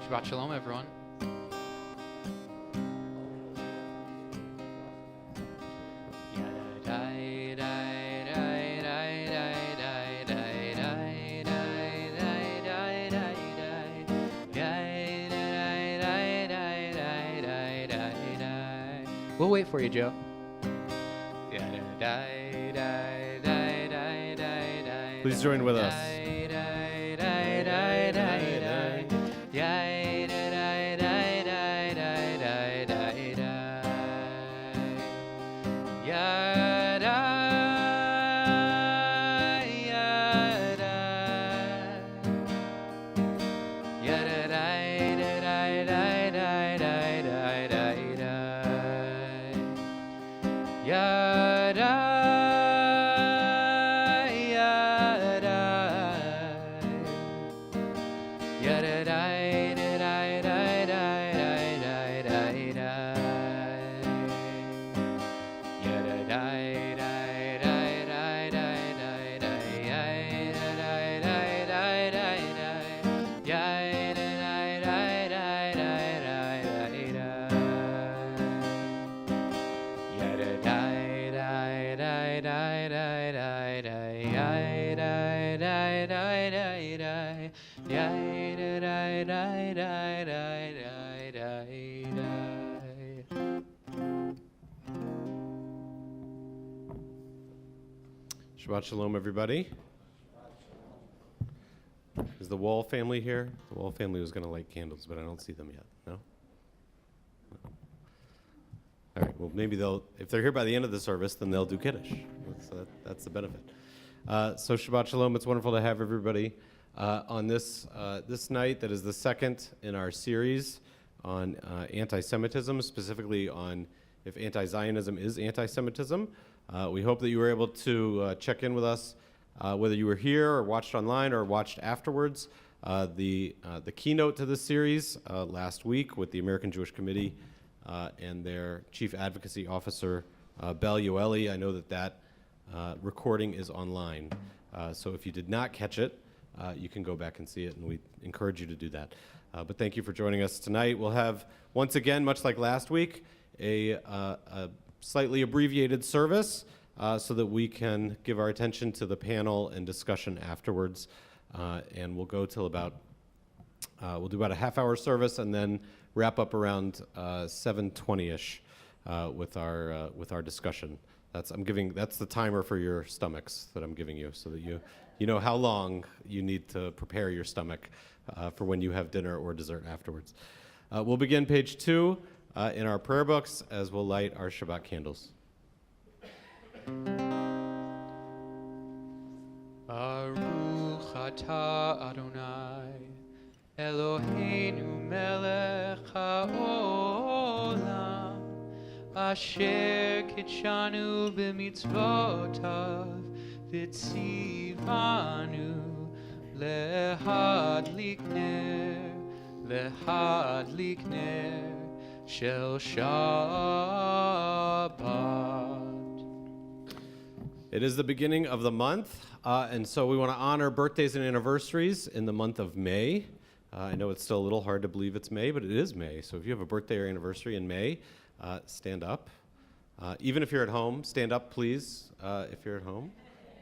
Shabbat Shalom, everyone. We'll wait for you, Joe. Please join with us. Shabbat Shalom, everybody. Is the Wall family here? The Wall family was going to light candles, but I don't see them yet. No? No. All right, well, maybe they'll, if they're here by the end of the service, then they'll do Kiddush. That's the benefit. So Shabbat Shalom, it's wonderful to have everybody on this night that is the second in our series on anti-Semitism, specifically on if anti-Zionism is anti-Semitism. We hope that you were able to check in with us, whether you were here or watched online or watched afterwards. The keynote to this series last week with the American Jewish Committee and their Chief Advocacy Officer, Bel Yoeli. I know that recording is online. So if you did not catch it, you can go back and see it, and we encourage you to do that. But thank you for joining us tonight. We'll have, once again, much like last week, a slightly abbreviated service so that we can give our attention to the panel and discussion afterwards. And we'll go till about, we'll do about a half-hour service and then wrap up around 7:20-ish with our discussion. That's the timer for your stomachs that I'm giving you, so that you know how long you need to prepare your stomach for when you have dinner or dessert afterwards. We'll begin page 2 in our prayer books as we'll light our Shabbat candles. Baruch atah Adonai Eloheinu melech haolam asher kitshanu b'mitzvotav v'tzivanu lehadlik ner shel Shabbat. It is the beginning of the month, and so we want to honor birthdays and anniversaries in the month of May. I know it's still a little hard to believe it's May, but it is May. So if you have a birthday or anniversary in May, stand up. Even if you're at home, stand up, please, if you're at home.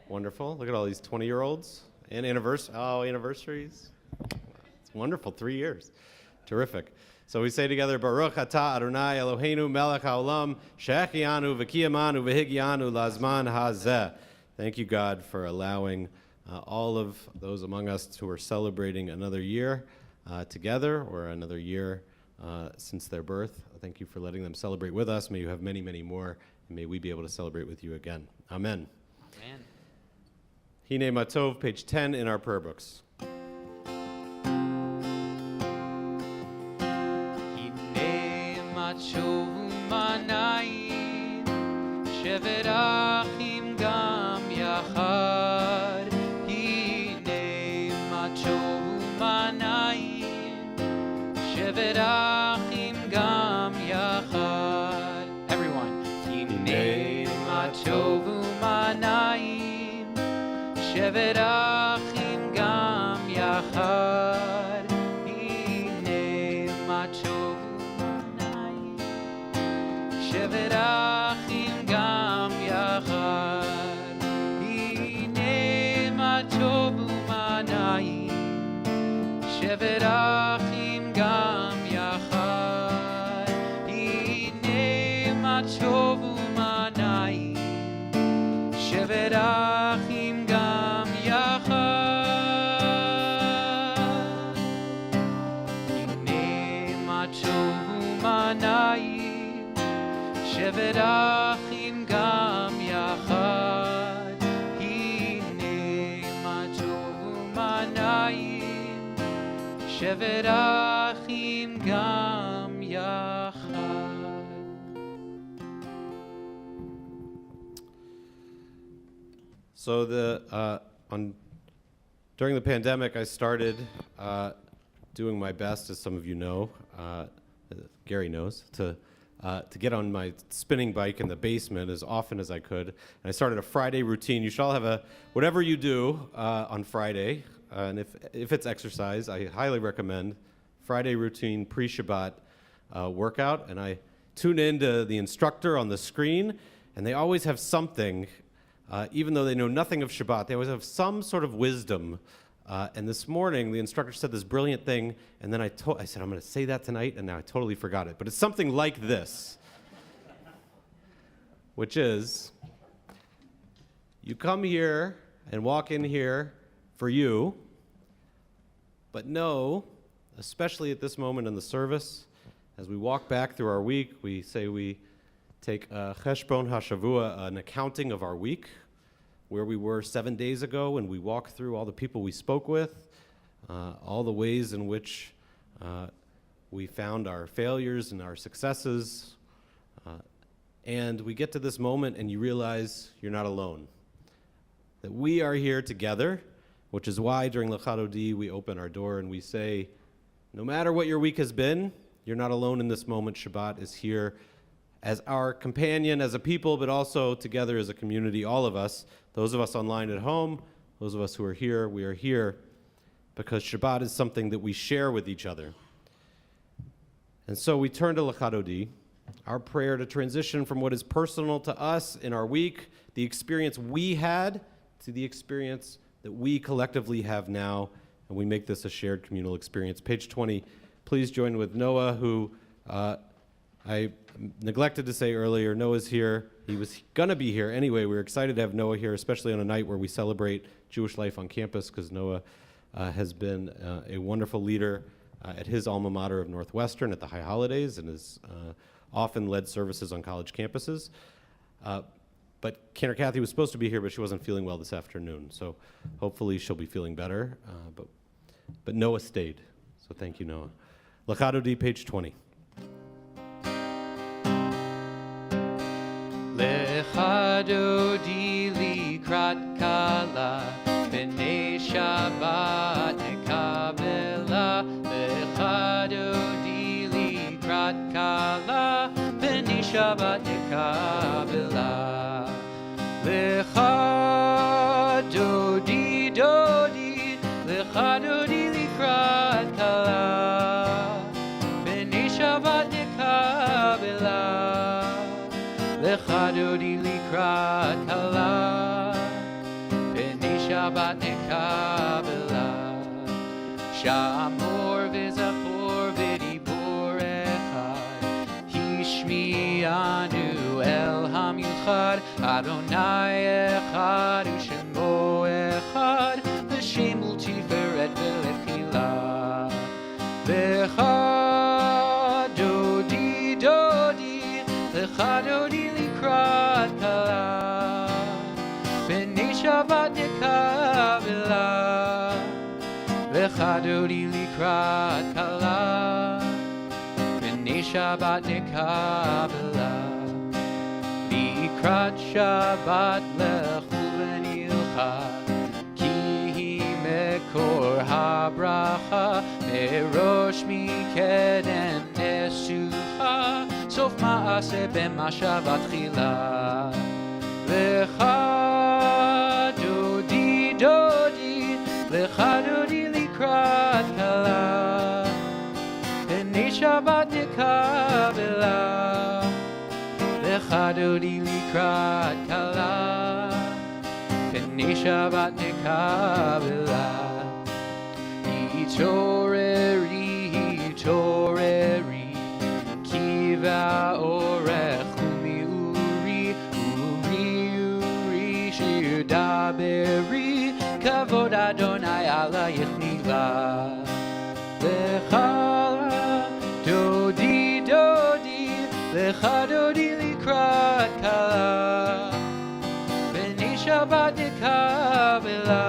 Wonderful. Look at all these 20-year-olds and anniversaries. It's wonderful, 3 years. Terrific. So we say together, Baruch atah Adonai Eloheinu melech haolam she'echianu v'kiyamanu v'higianu lazman hazeh. Thank you, God, for allowing all of those among us who are celebrating another year together, or another year since their birth. Thank you for letting them celebrate with us. May you have many, many more, and may we be able to celebrate with you again. Amen. Amen. Hine Matov, page 10 in our prayer books. שבת אחים גם יחד, הנה מה טוב ומנעים. שבת אחים גם יחד. Everyone. הנה מה טוב ומנעים. שבת אחים גם יחד, הנה אחים גם יחד, הנה מה טוב ומה נעים, שבת אחים גם יחד, הנה מה טוב ומה נעים, שבת אחים גם יחד, הנה מה טוב ומה נעים, שבת אחים גם יחד, הנה מה טוב ומה נעים, שבת אחים גם יחד. So during the pandemic, I started doing my best, as some of you know, Gary knows, to get on my spinning bike in the basement as often as I could. And I started a Friday routine. You should all have whatever you do on Friday, and if it's exercise, I highly recommend Friday routine pre-Shabbat workout. And I tune into the instructor on the screen, and they always have something. Even though they know nothing of Shabbat, they always have some sort of wisdom. And this morning, the instructor said this brilliant thing, and then I said, I'm going to say that tonight, and now I totally forgot it. But it's something like this, which is, you come here and walk in here for you, but know, especially at this moment in the service, as we walk back through our week, we say we take Cheshbon HaShavua, an accounting of our week, where we were 7 days ago, and we walk through all the people we spoke with, all the ways in which we found our failures and our successes, and we get to this moment and you realize you're not alone, that we are here together, which is why during Lecha Dodi we open our door and we say, no matter what your week has been, you're not alone in this moment. Shabbat is here as our companion, as a people, but also together as a community, all of us, those of us online at home, those of us who are here, we are here because Shabbat is something that we share with each other. And so we turn to Lecha Dodi, our prayer to transition from what is personal to us in our week, the experience we had, to the experience that we collectively have now, and we make this a shared communal experience. Page 20, please join with Noah, who I neglected to say earlier. Noah's here. He was going to be here anyway. We're excited to have Noah here, especially on a night where we celebrate Jewish life on campus, because Noah has been a wonderful leader at his alma mater of Northwestern at the High Holidays, and has often led services on college campuses. But Cantor Kathy was supposed to be here, but she wasn't feeling well this afternoon. So hopefully she'll be feeling better. But Noah stayed. So thank you, Noah. Lecha Dodi, page 20. Lecha Dodi likrat kala, b'nei Shabbat nekabela. Lecha Dodi likrat kala, b'nei Shabbat nekabela. Lecha Dodi Dodi, Lecha Dodi likrat kala, b'nei Shabbat nekabela. Lecha Dodi likrat kala, b'nei Shabbat nekabela. Shamor v'zachor v'dibor echad, hishmi'anu el hamichad. Adonai echad u'shemo echad, l'shem u'tiferet v'lechila. Lecha Dodi Dodi, Lecha Dodi likrat kala, b'nei Shabbat nekabela. Lecha Dodi likrat kala, b'nei Shabbat nekabela. Likrat Shabbat lechu v'nilcha, ki hi mekor habracha, merosh mikedem nesucha, sof ma'aseh b'mashavat chila. Lecha Dodi Dodi, Lecha Dodi likrat kala, b'nei Shabbat nekabela. Lechadodi likrat kala Pnei Shabbat nekabela Hitoreri Kiva orech umi uri shir daberi Kavod Adonai alayich nila Lechala dodi Lecha dodi likrat kala Pnei Shabbat nekabela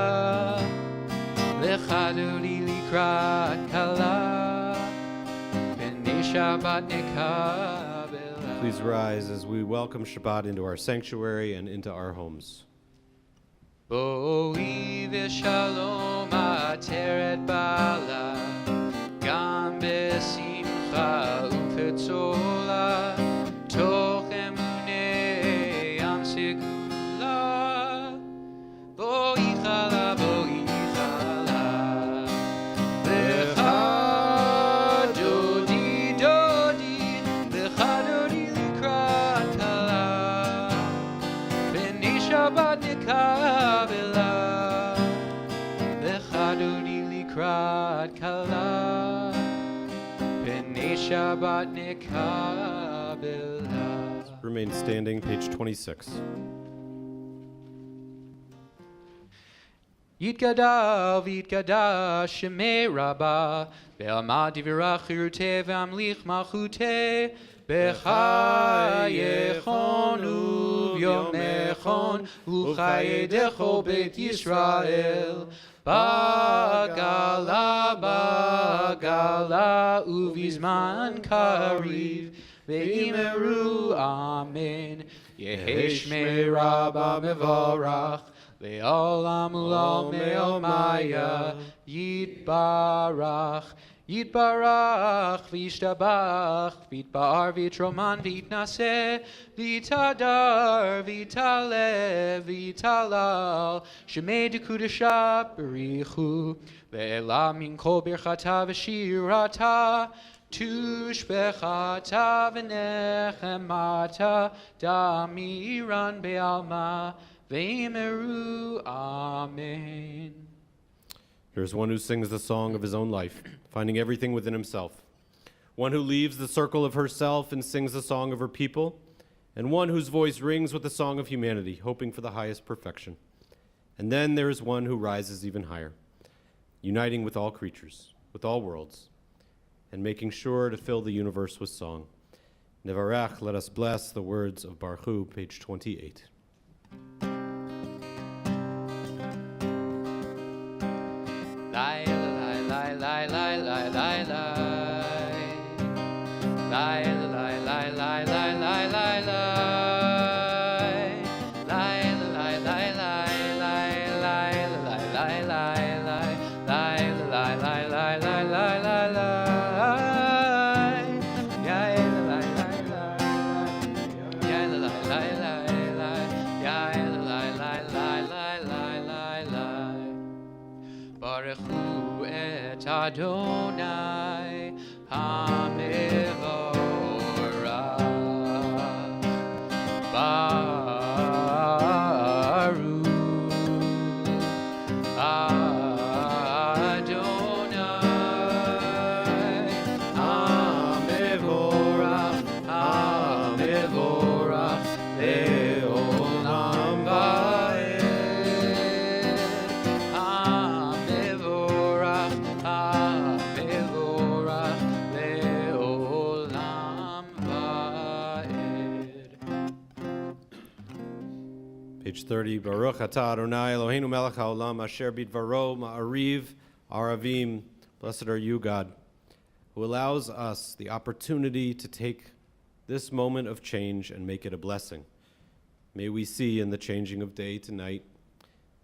Lecha dodi likrat kala Pnei Shabbat nekabela. Please rise as we welcome Shabbat into our sanctuary and into our homes. Boi v'shalom ateret bala Gam besimcha ufetzola Toch emunei am segula Boi chala Lecha dodi Lecha dodi likrat kala Pnei Shabbat nekabela Lecha dodi likrat kala Pnei Shabbat nekabela. Remain standing, page 26. Yitgada Shemei Rabbah Ve'amad divrach chiruteh ve'amlich malchuteh B'chayechon u'vyomechon u'chayedecho Beit Yisrael Bagala uvizman kariv Ve'imeru amen Yehi Shmei Rabbah mevorach Le'olam u'lam me'omaya Yitbarach v'yishtabach v'yitbar v'yitroman v'yitnaseh v'yitadar v'yitalev v'yitalal Shemei dekudesha b'richu ve'ela min kol birchata v'shirata tushbechata v'nechemata damiran be'alma Ve'emeru, amen. There is one who sings the song of his own life, finding everything within himself. One who leaves the circle of herself and sings the song of her people, and one whose voice rings with the song of humanity, hoping for the highest perfection. And then there is one who rises even higher, uniting with all creatures, with all worlds, and making sure to fill the universe with song. Nevarach, let us bless the words of Baruch Hu, page 28. Lai lai lai lai lai lai lai lai lai lai lai lai lai lai lai lai lai lai Baruch Hu et Adonai HaMevorach Baruch Adonai HaMevorach HaMevorach Le'olam Va'ed HaMevorach HaMevorach Le'olam Va'ed. Page 30, Baruch atah Adonai Eloheinu melech haolam asher bidvaro ma'ariv aravim. Blessed are you, God, who allows us the opportunity to take this moment of change and make it a blessing. May we see in the changing of day to night,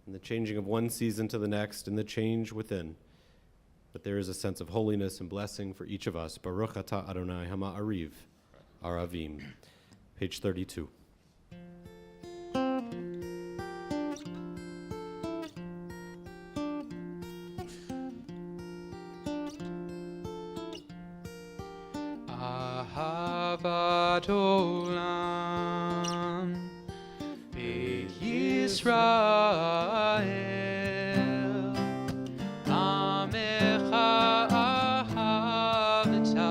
in the changing of one season to the next, in the change within, that there is a sense of holiness and blessing for each of us. Baruch atah Adonai hama'ariv aravim. Page 32. Ahavat olam Amecha ahavta,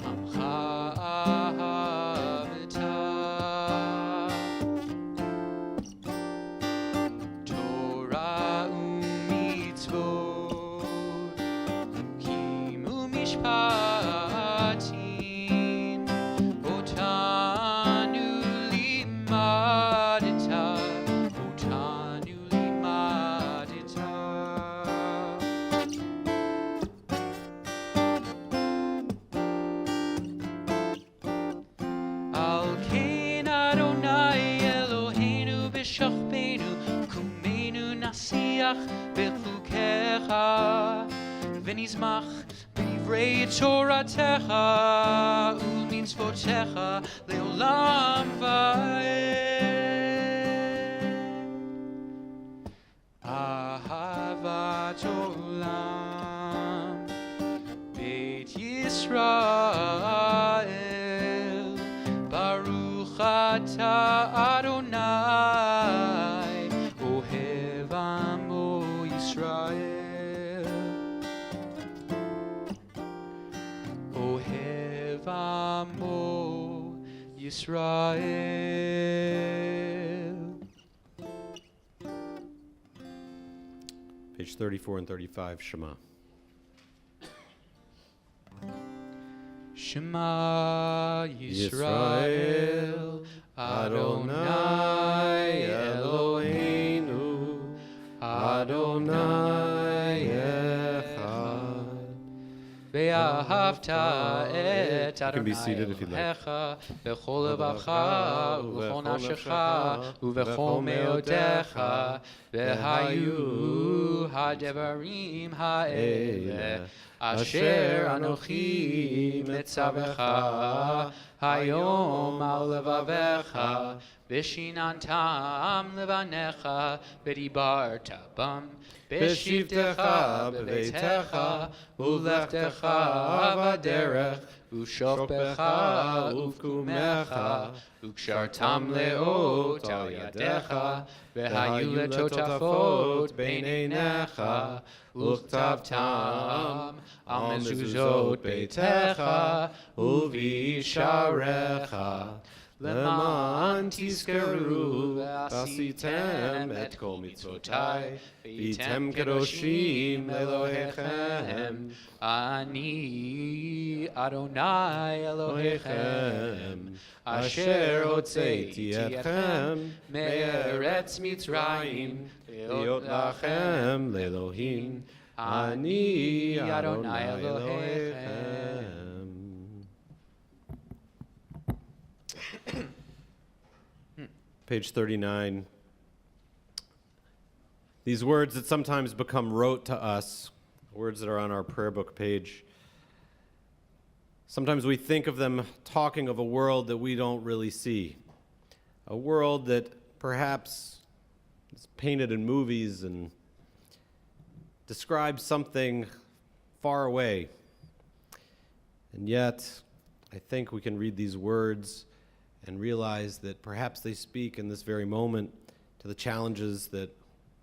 Amcha ahavta. Torah u'mitzvot, Hukim u'mishpatim, Otanu limadta, Otanu limadta. Al kein Adonai Eloheinu b'shachbenu, kumenu nasiach b'chukecha, v'nizmach b'divrei Toratecha, u'mitzvotecha le'olam va'ed. Ahavat olam, Beit Yisrael, Baruch atah Adonai, Ohev amo Yisrael. Ohev amo Yisrael. Page 34 and 35, Shema. Shema Yisrael, Adonai Eloheinu, Adonai Echad. Ve'ahavta et You can be Adonai seated if you'd like. Elohecha b'chol levacha u'b'chol nafshecha u'b'chol me'odecha v'hayu hadevarim ha'eleh asher anochi metzavecha hayom al levavecha v'shinantam levanecha v'dibarta bam b'shivtecha b'veitecha u'lechtecha v'derech u'shofbecha u'vkumecha u'kshartam leot al yadecha v'hayu letotafot b'neinecha u'chtavtam al mezuzot beitecha u'visharecha למען תזכרו ועשיתם את כל מצוותי והייתם קדושים לאלוהיכם אני אדוני אלוהיכם אשר הוצאתי אתכם מארץ מצרים להיות לכם לאלוהים אני אדוני אלוהיכם. Page 39. These words that sometimes become rote to us, words that are on our prayer book page, sometimes we think of them talking of a world that we don't really see, a world that perhaps is painted in movies and describes something far away. And yet, I think we can read these words and realize that perhaps they speak in this very moment to the challenges that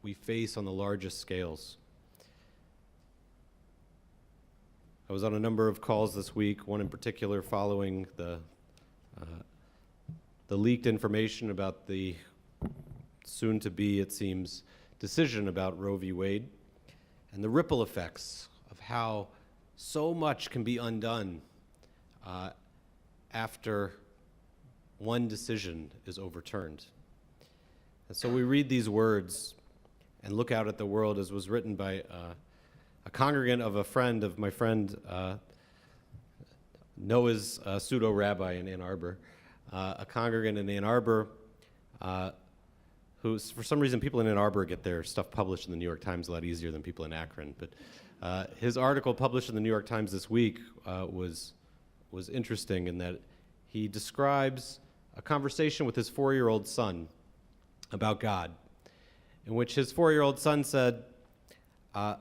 we face on the largest scales. I was on a number of calls this week, one in particular following the leaked information about the soon-to-be, it seems, decision about Roe v. Wade, and the ripple effects of how so much can be undone after one decision is overturned. And so we read these words and look out at the world as was written by a congregant of a friend of my friend Noah's pseudo-rabbi in Ann Arbor, a congregant in Ann Arbor who, for some reason, people in Ann Arbor get their stuff published in the New York Times a lot easier than people in Akron. But his article published in the New York Times this week was interesting in that he describes a conversation with his 4-year-old son about God, in which his 4-year-old son said, I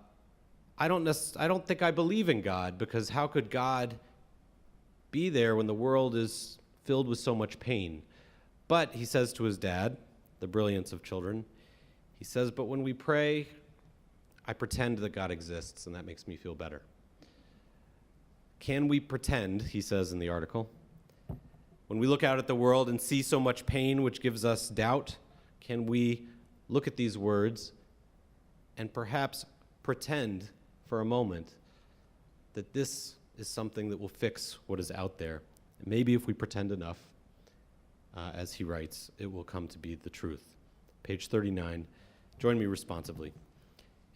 don't think I believe in God, because how could God be there when the world is filled with so much pain? But, he says to his dad, the brilliance of children, He says, but when we pray, I pretend that God exists, and that makes me feel better. Can we pretend, he says in the article, when we look out at the world and see so much pain which gives us doubt, can we look at these words and perhaps pretend for a moment that this is something that will fix what is out there? And maybe if we pretend enough, as he writes, it will come to be the truth. Page 39, join me responsively.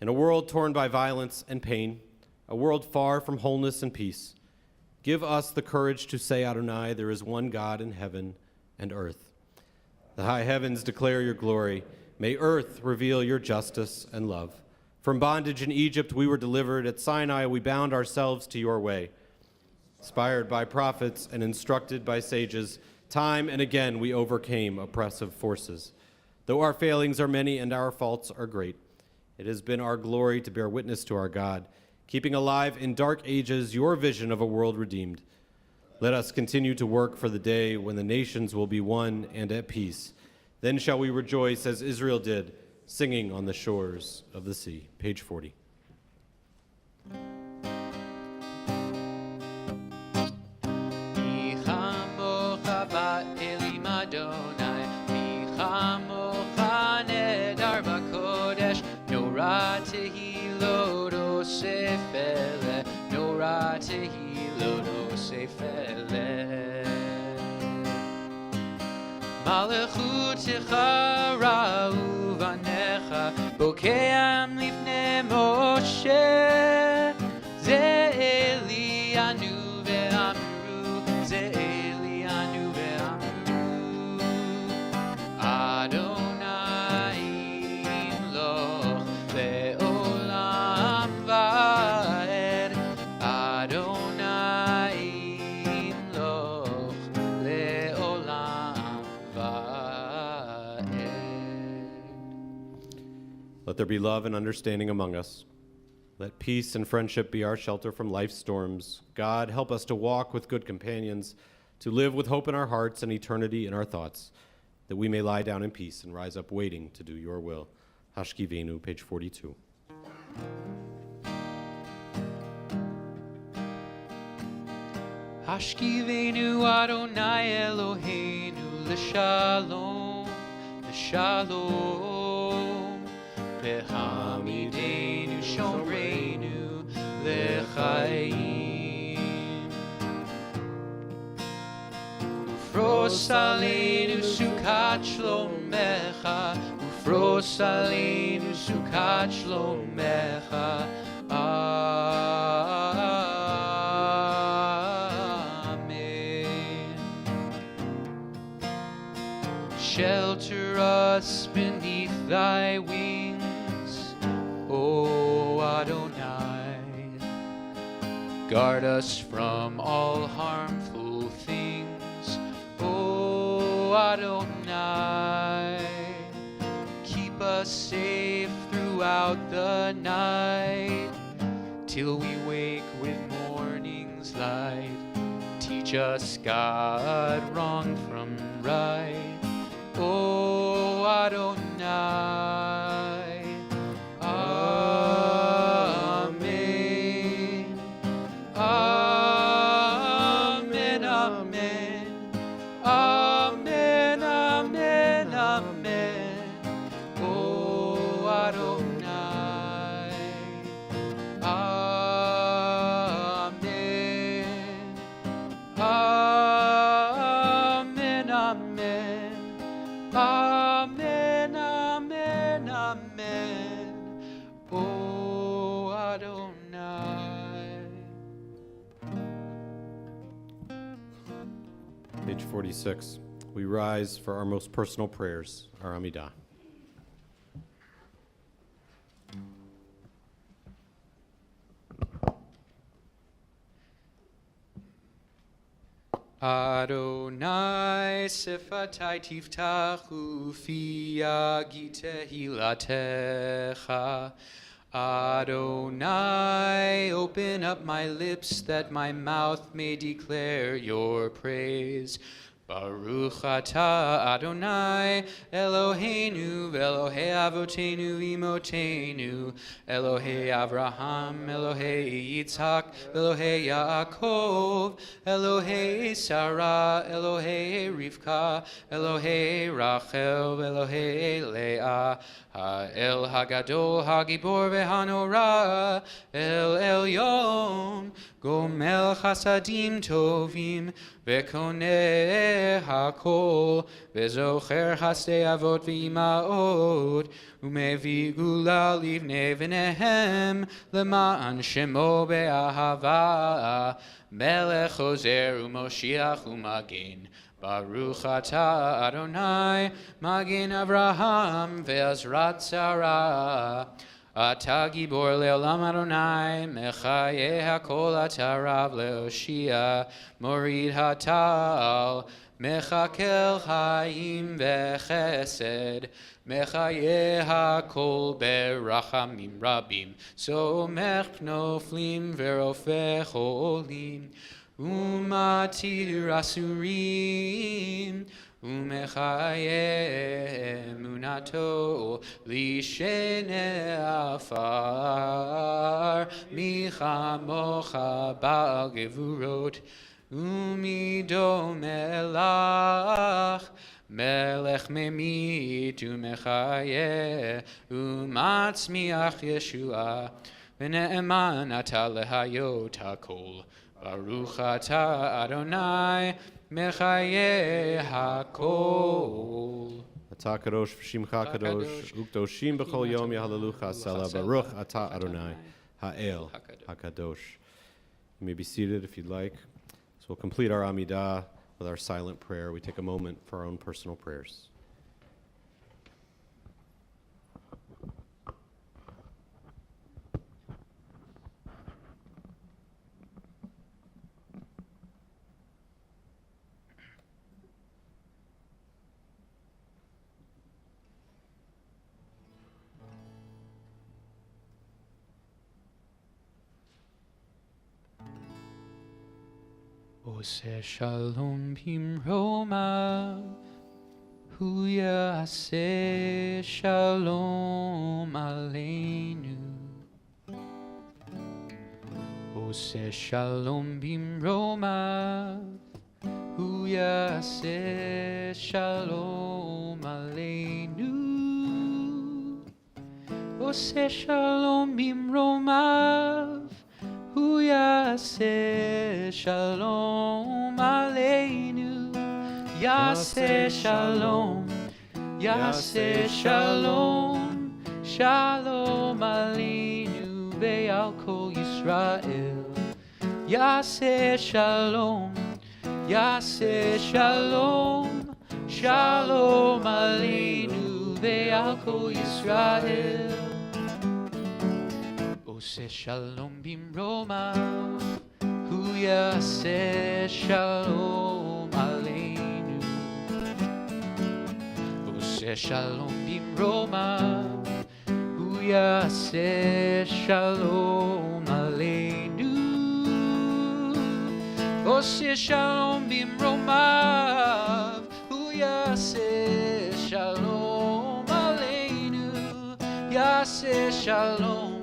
In a world torn by violence and pain, a world far from wholeness and peace, give us the courage to say, Adonai, there is one God in heaven and earth. The high heavens declare your glory. May earth reveal your justice and love. From bondage in Egypt we were delivered. At Sinai we bound ourselves to your way. Inspired by prophets and instructed by sages, time and again we overcame oppressive forces. Though our failings are many and our faults are great, it has been our glory to bear witness to our God, keeping alive in dark ages your vision of a world redeemed. Let us continue to work for the day when the nations will be one and at peace. Then shall we rejoice as Israel did, singing on the shores of the sea. Page 40. Malechutecha ra'u vanecha bokeam lifnei Moshe ze Elianu ve'amru ze Elianu ve'amru Adonai imloch le'olam va'ed Adonai imloch le'olam va'ed. Let there be love and understanding among us. Let peace and friendship be our shelter from life's storms. God, help us to walk with good companions, to live with hope in our hearts and eternity in our thoughts, that we may lie down in peace and rise up waiting to do your will. Hashkivenu, page 42. Hashkivenu Adonai Eloheinu l'shalom, l'shalom. V'hamidenu shomreinu l'chaim. Ufros aleinu sukat shlomecha, ufros aleinu sukat shlomecha. Shelter us beneath thy wings, O Adonai. Guard us from all harmful things, O Adonai. Keep us safe throughout the night, till we wake with morning's light. Teach us, God, wrong from right, O Adonai. Amen. Amen. Amen. Amen. Amen. Amen. O Adonai. Amen. Amen. Amen. Amen, amen, amen, O Adonai. Page 46. We rise for our most personal prayers, our Amidah. Adonai sifatai tiftachu fi tehilatecha. Adonai, open up my lips that my mouth may declare your praise. Baruch atah Adonai Eloheinu v'Elohei Avotenu v'Imotenu Elohei Avraham Elohei Yitzhak Elohei Yaakov Elohei Sarah Elohei Rivka Elohei Rachel Elohei Leah Ha'el Hagadol Hagibor v'Hanora El Elyon Gomel Chasadim Tovim V'koneh hakol, v'zocher hasdei avot v'imaot, u'mevi gula livnei v'nehem, lema'an shemo be'ahava, melech ozer u'moshiach u'magen. Baruch atah Adonai, magen Avraham ve'azrat Sarah. Ata gibor le'olam Adonai, mechaye hakol ata rav le'oshia, morid hatal, mechakel chaim v'chesed, mechaye hakol berachamim rabim, somech knoflim v'rofeh cholim, umatir asurim, Umechaye emunato lishene afar michamocha ba'al gevurot umido melach melech memit umechaye umatzmiach Yeshua v'ne'eman ata lehayot hakol Baruch atah Adonai Mechaye hakol. Atah kadosh v'shimcha kadosh, ukdoshim b'chol yom yahalelucha sela, Baruch atah Adonai, ha'el hakadosh. You may be seated if you'd like. So we'll complete our Amidah with our silent prayer. We take a moment for our own personal prayers. Ose shalom bimromav, hu yaseh shalom aleinu. Ose shalom bimromav, hu yaseh shalom aleinu. Ose shalom bimromav, Hu yaseh shalom aleinu, yaseh shalom, yaseh shalom, shalom aleinu ve'al kol Yisrael. Yaseh shalom, yaseh shalom, shalom aleinu ve'al kol Yisrael. Ose shalom bimromav, hu yaseh shalom aleinu. Ose shalom bimromav, hu yaseh shalom aleinu. Ose shalom bimromav, hu yaseh shalom aleinu. Yaseh shalom.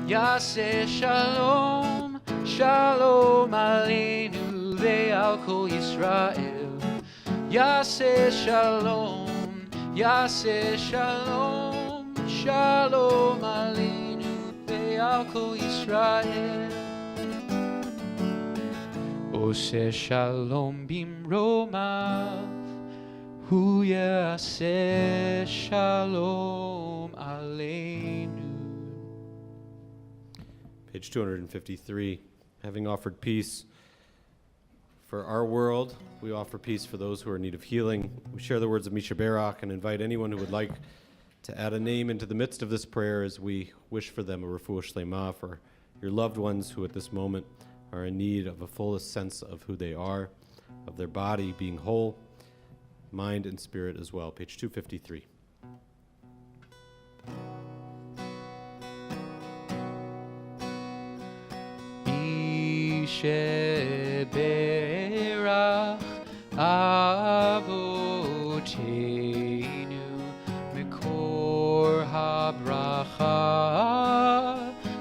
Yaseh shalom, shalom aleinu ve'al kol Yisrael. Yaseh shalom, yaseh shalom, shalom aleinu ve'al kol Yisrael. Ose shalom bimromav, hu yaseh shalom aleinu. Page 253, having offered peace for our world, we offer peace for those who are in need of healing. We share the words of Misha Barak and invite anyone who would like to add a name into the midst of this prayer as we wish for them a refuah shlema for your loved ones who at this moment are in need of a fullest sense of who they are, of their body being whole, mind and spirit as well. Page 253. Sheberach Avotenu Mikor habracha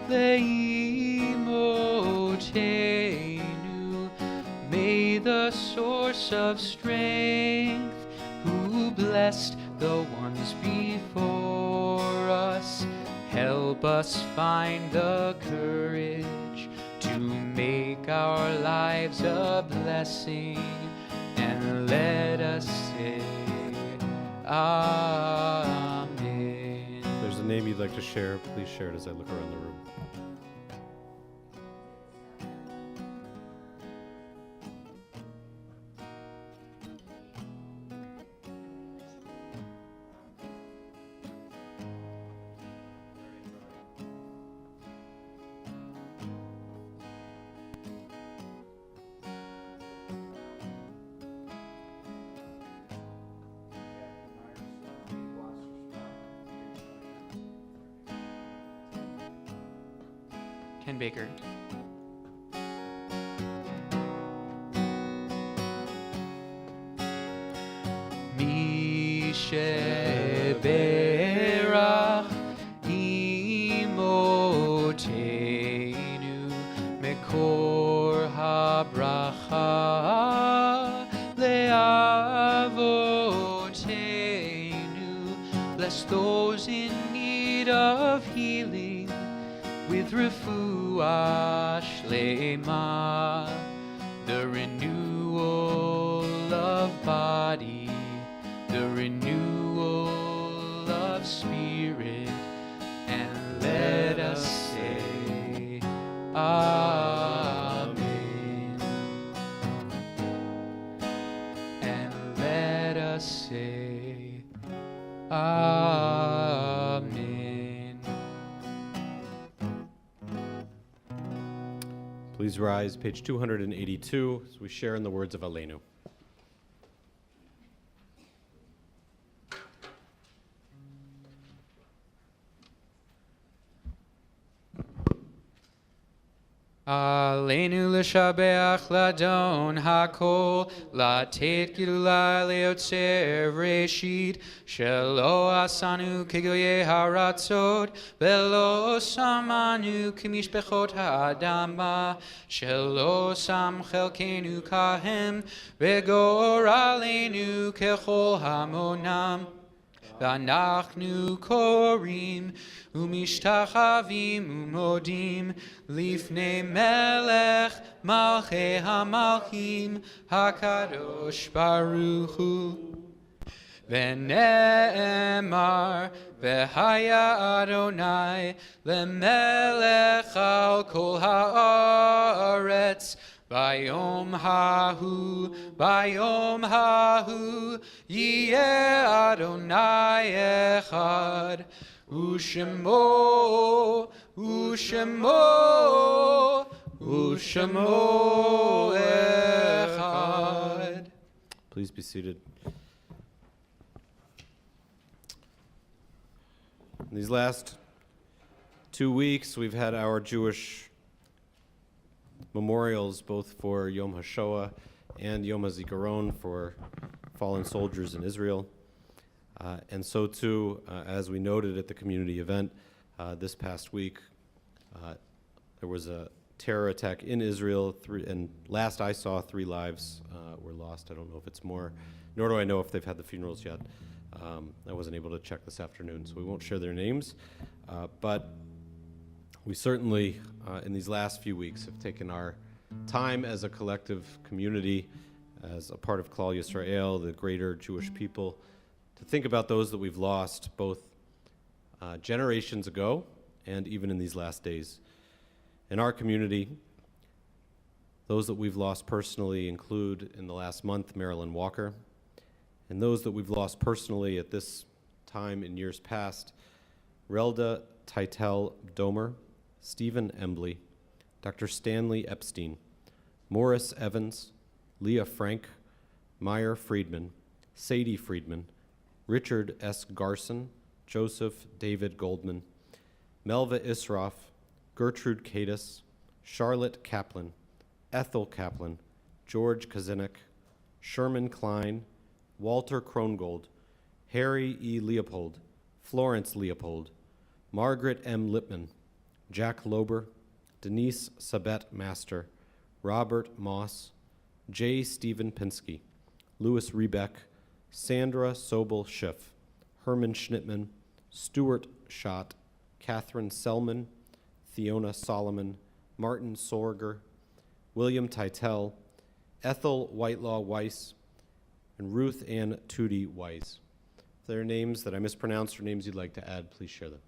Leimotenu. May the source of strength, who blessed the ones before us, help us find the courage to make our lives a blessing, and let us say Amen. If there's a name you'd like to share, please share it as I look around the room. Ken Baker. Misheberach imotenu mekor habracha leavotenu. Bless those in need of healing with refuah shlema, the renewal of body, the renewal of spirit, and let us say Amen. And let us say Amen. Please rise, page 282, as we share in the words of Aleinu. Aleinu l'shabeach ladon hakol, latet gilula leotzer reshit, shelo asanu kegoye haratzot, velo samanu kemishpechot ha'adama, shelo sam chelkenu kahem, vegor aleinu kechol hamonam. ואנחנו קוראים ומשתחווים ומודים לפני מלך מלכי המלכים הקדוש ברוך הוא. ונאמר והיה אדוני למלך על כל הארץ ביום ההוא יהיה אדוני אחד ושמו אחד. Please be seated. In these last 2 weeks, we've had our Jewish memorials both for Yom HaShoah and Yom HaZikaron for fallen soldiers in Israel. And so too, as we noted at the community event this past week, there was a terror attack in Israel, and last I saw 3 lives were lost. I don't know if it's more, nor do I know if they've had the funerals yet. I wasn't able to check this afternoon, so we won't share their names. But we certainly, in these last few weeks, have taken our time as a collective community, as a part of Klal Yisrael, the greater Jewish people, to think about those that we've lost both generations ago and even in these last days. In our community, those that we've lost personally include, in the last month, Marilyn Walker, and those that we've lost personally at this time in years past, Relda Titel Domer, Stephen Embley, Dr. Stanley Epstein, Morris Evans, Leah Frank, Meyer Friedman, Sadie Friedman, Richard S. Garson, Joseph David Goldman, Melva Isroff, Gertrude Cadis, Charlotte Kaplan, Ethel Kaplan, George Kazinek, Sherman Klein, Walter Krongold, Harry E. Leopold, Florence Leopold, Margaret M. Lipman, Jack Lober, Denise Sabet Master, Robert Moss, J. Stephen Pinsky, Louis Rebeck, Sandra Sobel Schiff, Herman Schnittman, Stuart Schott, Catherine Selman, Theona Solomon, Martin Sorger, William Titel, Ethel Whitelaw Weiss, and Ruth Ann Tootie Weiss. If there are names that I mispronounced or names you'd like to add, please share them.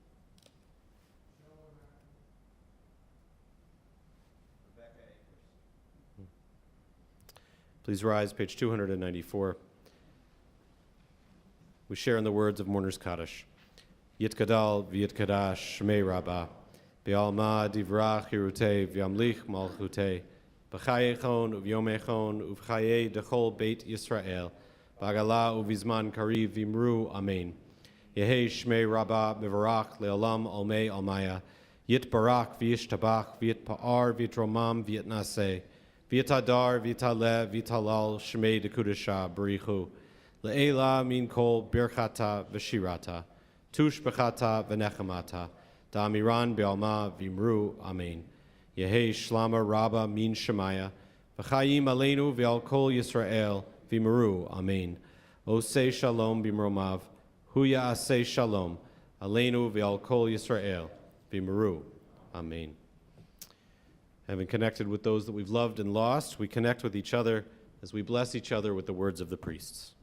Please rise, page 294. We share in the words of Mourner's Kaddish. Yitkadal v'yitkadash shmei rabbah, be'alma divrach hirutei v'yamlich malchutei, b'chayechon uv'yomechon uv'chayei dechol beit Yisrael, b'agala uv'izman kariv v'imru amen. Yehei shmei rabbah mevarach le'olam almei almaya, yitbarach v'yishtabach v'yitpa'ar v'yitromam v'yitnaseh, v'yitadar v'yitaleh v'yitalal shmei dekudesha b'richu, le'ela min kol birchata v'shirata, tush b'chata v'nechamata, da'amiran be'alma v'imru amen. Yehei shlama rabba min shemaya, v'chayim aleinu v'al kol Yisrael v'imru amen. Osei shalom b'mromav, hu ya'aseh shalom, aleinu v'al kol Yisrael v'imru amen. Having connected with those that we've loved and lost, we connect with each other as we bless each other with the words of the priests.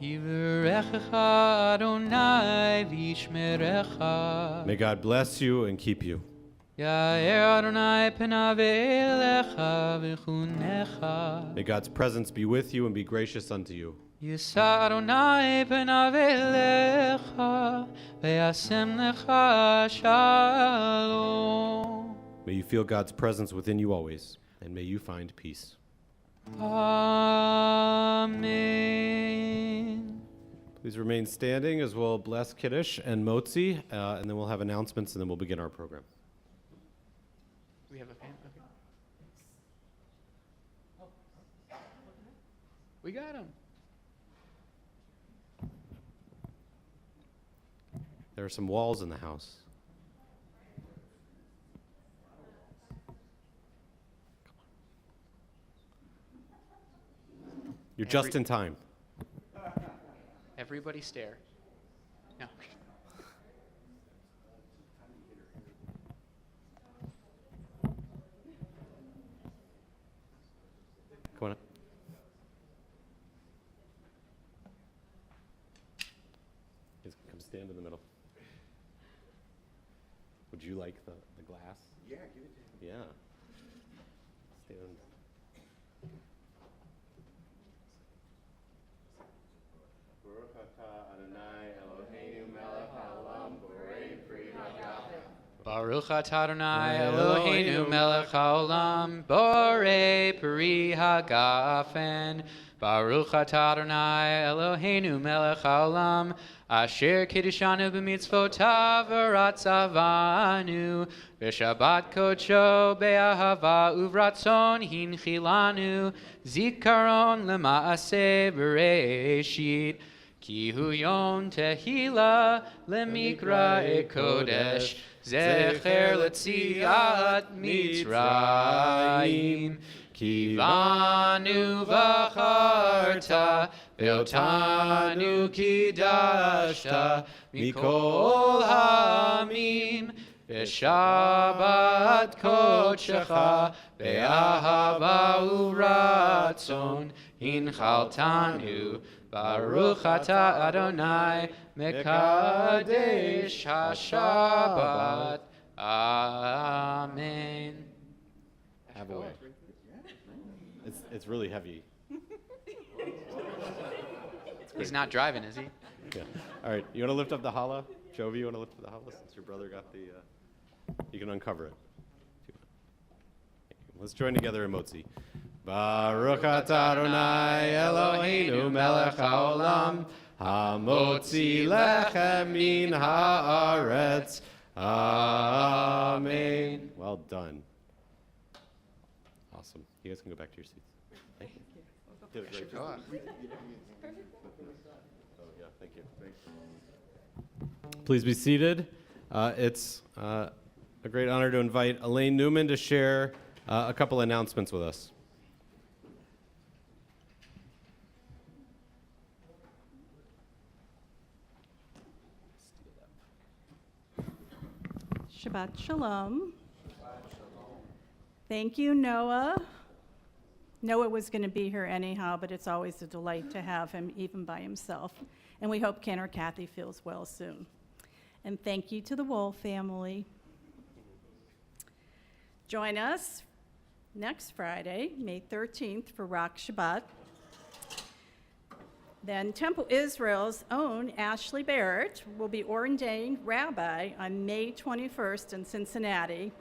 Yivarechecha Adonai v'yishmerecha. May God bless you and keep you. Ya'er Adonai penav elecha v'chunecha. May God's presence be with you and be gracious unto you. Yisa Adonai penav elecha v'yasem lecha shalom. May you feel God's presence within you always, and may you find peace. Amen. Please remain standing as we'll bless Kiddush and Motzi, and then we'll have announcements, and then we'll begin our program. We have a fan? Okay. We got him. There are some walls in the house. You're just in time. Everybody stare. No. Come on up. Just come stand in the middle. Would you like the glass? Yeah, give it to him. Yeah. Stand. Baruch atah Adonai Eloheinu melech haolam, borei peri hagafen. Baruch atah Adonai Eloheinu melech haolam, asher kiddushanu b'mitzvotav v'ratzavanu, v'shabbat kodsho be'ahava uvratzon hinchilanu, zikaron lema'aseh b'reishit, ki hu yom tehila lemikra kodesh, zecher letziat Mitzrayim, ki vanu v'charta, ve'otanu kidashta, mikol ha'amim, ve'shabbat kodshecha, be'ahava uratzon, hinchaltanu, Baruch atah Adonai mekadesh haShabbat. Amen. Have a way. It's really heavy. He's not driving, is he? Yeah. All right. You want to lift up the challah? Jovi, you want to lift up the challah since your brother got the... you can uncover it. Let's join together in Motzi. Baruch atah Adonai Eloheinu melech haolam, hamotzi lechem min haaretz. Amen. Well done. You guys can go back to your seats. Thank you. Did a great job. Oh, yeah, thank you. Please be seated. It's a great honor to invite Elaine Newman to share a couple announcements with us. Shabbat Shalom. Thank you, Noah. Noah was going to be here anyhow, but it's always a delight to have him, even by himself. And we hope Ken or Kathy feels well soon. And thank you to the Wool family. Join us next Friday, May 13th, for Rock Shabbat. Then Temple Israel's own Ashley Barrett will be ordained rabbi on May 21st in Cincinnati.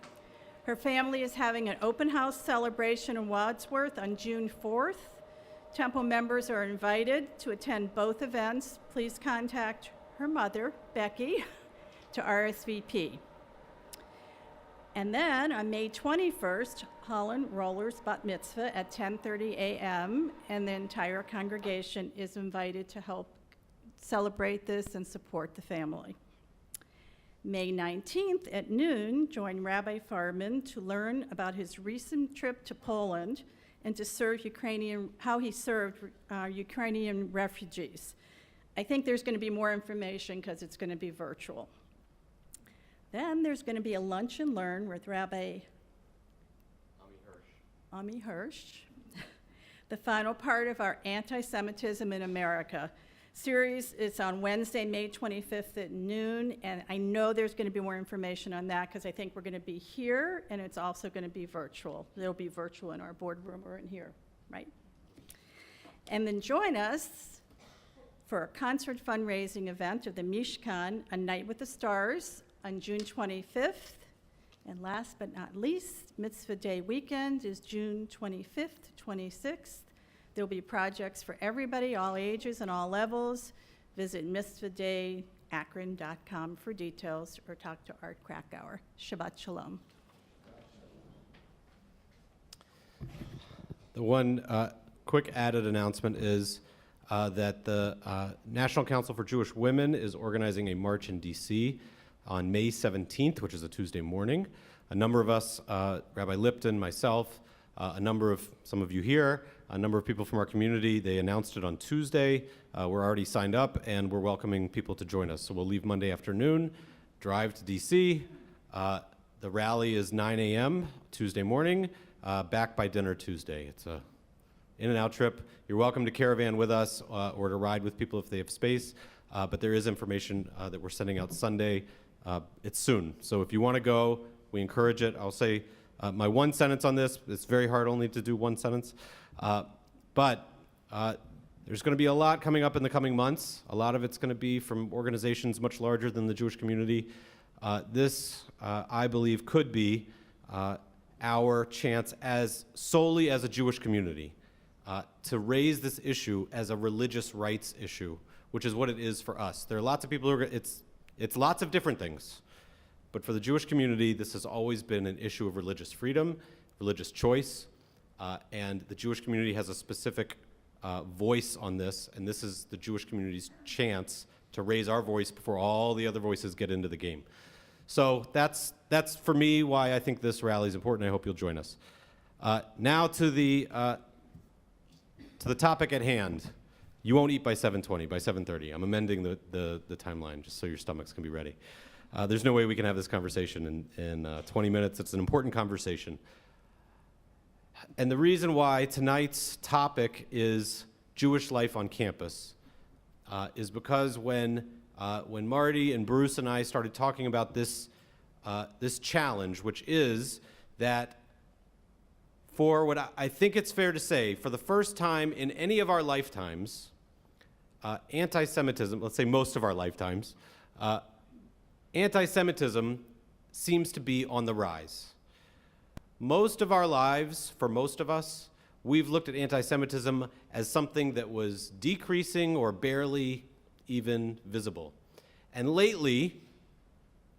Her family is having an open house celebration in Wadsworth on June 4th. Temple members are invited to attend both events. Please contact her mother, Becky, to RSVP. And then on May 21st, Holland Roller's Bat Mitzvah at 10:30 a.m., and the entire congregation is invited to help celebrate this and support the family. May 19th at noon, join Rabbi Farman to learn about his recent trip to Poland and to serve how he served Ukrainian refugees. I think there's going to be more information because it's going to be virtual. Then there's going to be a lunch and learn with Rabbi Ami Hirsch, the final part of our Anti-Semitism in America series. Is on Wednesday, May 25th at noon, and I know there's going to be more information on that because I think we're going to be here, and it's also going to be virtual. It'll be virtual in our boardroom or in here, right? And then join us for a concert fundraising event of the Mishkan, A Night with the Stars, on June 25th. And last but not least, Mitzvah Day weekend is June 25th, 26th. There'll be projects for everybody, all ages and all levels. Visit mitzvahdayakron.com for details or talk to Art Krakauer. Shabbat Shalom. The one quick added announcement is that the National Council for Jewish Women is organizing a march in D.C. on May 17th, which is a Tuesday morning. A number of us, Rabbi Lipton, myself, some of you here, a number of people from our community, they announced it on Tuesday. We're already signed up, and we're welcoming people to join us. So we'll leave Monday afternoon, drive to D.C. The rally is 9 a.m. Tuesday morning, back by dinner Tuesday. It's a in and out trip. You're welcome to caravan with us or to ride with people if they have space, but there is information that we're sending out Sunday. It's soon. So if you want to go, we encourage it. I'll say my one sentence on this. It's very hard only to do one sentence. But there's going to be a lot coming up in the coming months. A lot of it's going to be from organizations much larger than the Jewish community. This, I believe, could be our chance solely as a Jewish community to raise this issue as a religious rights issue, which is what it is for us. There are lots of people who are, it's lots of different things. But for the Jewish community, this has always been an issue of religious freedom, religious choice, and the Jewish community has a specific voice on this, and this is the Jewish community's chance to raise our voice before all the other voices get into the game. So that's for me why I think this rally is important. I hope you'll join us. Now to the topic at hand. You won't eat by 7:20, by 7:30. I'm amending the timeline just so your stomachs can be ready. There's no way we can have this conversation in 20 minutes. It's an important conversation. And the reason why tonight's topic is Jewish life on campus is because when Marty and Bruce and I started talking about this challenge, which is that for what I think it's fair to say, for the first time in any of our lifetimes, anti-Semitism, let's say most of our lifetimes, anti-Semitism seems to be on the rise. Most of our lives, for most of us, we've looked at anti-Semitism as something that was decreasing or barely even visible. And lately,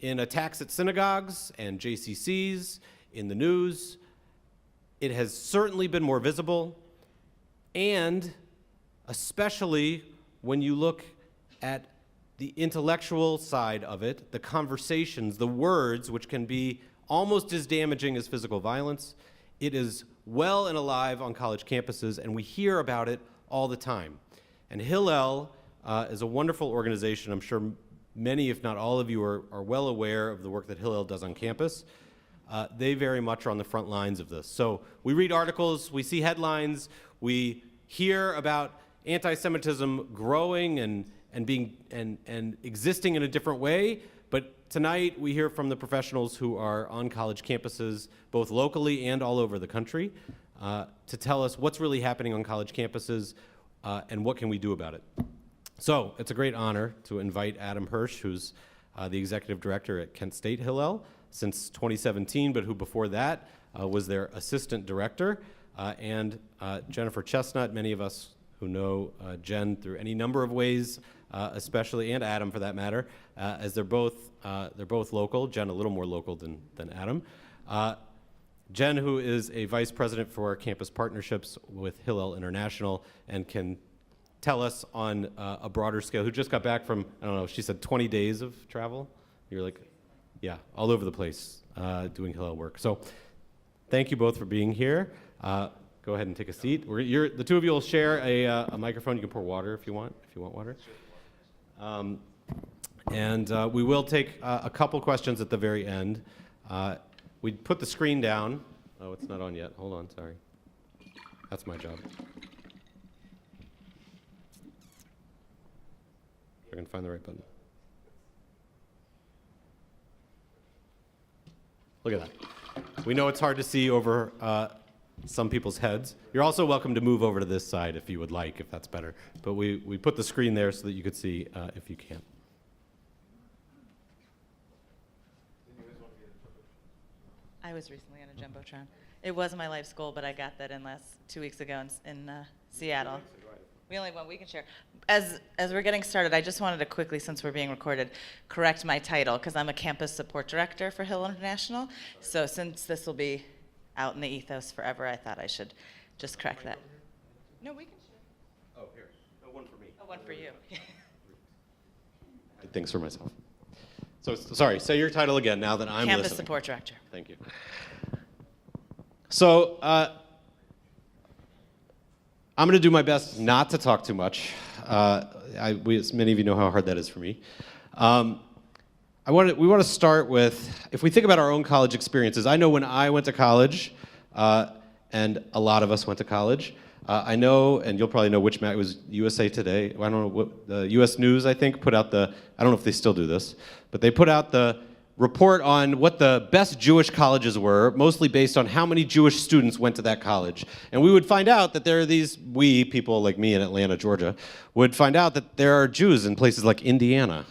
in attacks at synagogues and JCCs, in the news, it has certainly been more visible, and especially when you look at the intellectual side of it, the conversations, the words, which can be almost as damaging as physical violence, it is well and alive on college campuses, and we hear about it all the time. And Hillel is a wonderful organization. I'm sure many, if not all of you, are well aware of the work that Hillel does on campus. They very much are on the front lines of this. So we read articles, we see headlines, we hear about anti-Semitism growing and being and existing in a different way. But tonight we hear from the professionals who are on college campuses, both locally and all over the country, to tell us what's really happening on college campuses and what can we do about it. So it's a great honor to invite Adam Hirsch, who's the executive director at Kent State Hillel since 2017, but who before that was their assistant director, and Jennifer Chestnut, many of us who know Jen through any number of ways, especially, and Adam for that matter, as they're both local. Jen a little more local than Adam. Jen, who is a vice president for campus partnerships with Hillel International, and can tell us on a broader scale, who just got back from, I don't know, she said 20 days of travel. You're like, yeah, all over the place doing Hillel work. So thank you both for being here. Go ahead and take a seat. The two of you will share a microphone. You can pour water if you want water. And we will take a couple questions at the very end. We put the screen down. Oh, it's not on yet. Hold on, sorry. That's my job. If I can find the right button. Look at that. We know it's hard to see over some people's heads. You're also welcome to move over to this side if you would like, if that's better. But we put the screen there so that you could see if you can. I was recently on a Jumbotron. It was my life's goal, but I got that in 2 weeks ago in Seattle. We only have 1 week and share. As we're getting started, I just wanted to quickly, since we're being recorded, correct my title, because I'm a campus support director for Hillel International. So since this will be out in the ethos forever, I thought I should just correct that. No, we can share. Oh, here. No, one for me. Oh, one for you. Things for myself. So, sorry, say your title again now that I'm Campus listening. support director. Thank you. So, I'm going to do my best not to talk too much. As many of you know how hard that is for me. We want to start with, if we think about our own college experiences, I know when I went to college, and a lot of us went to college, I know, and you'll probably know which it was USA Today, I don't know, what the US News, I think, put out I don't know if they still do this, but they put out the report on what the best Jewish colleges were, mostly based on how many Jewish students went to that college. And we would find out that there are people like me in Atlanta, Georgia, would find out that there are Jews in places like Indiana,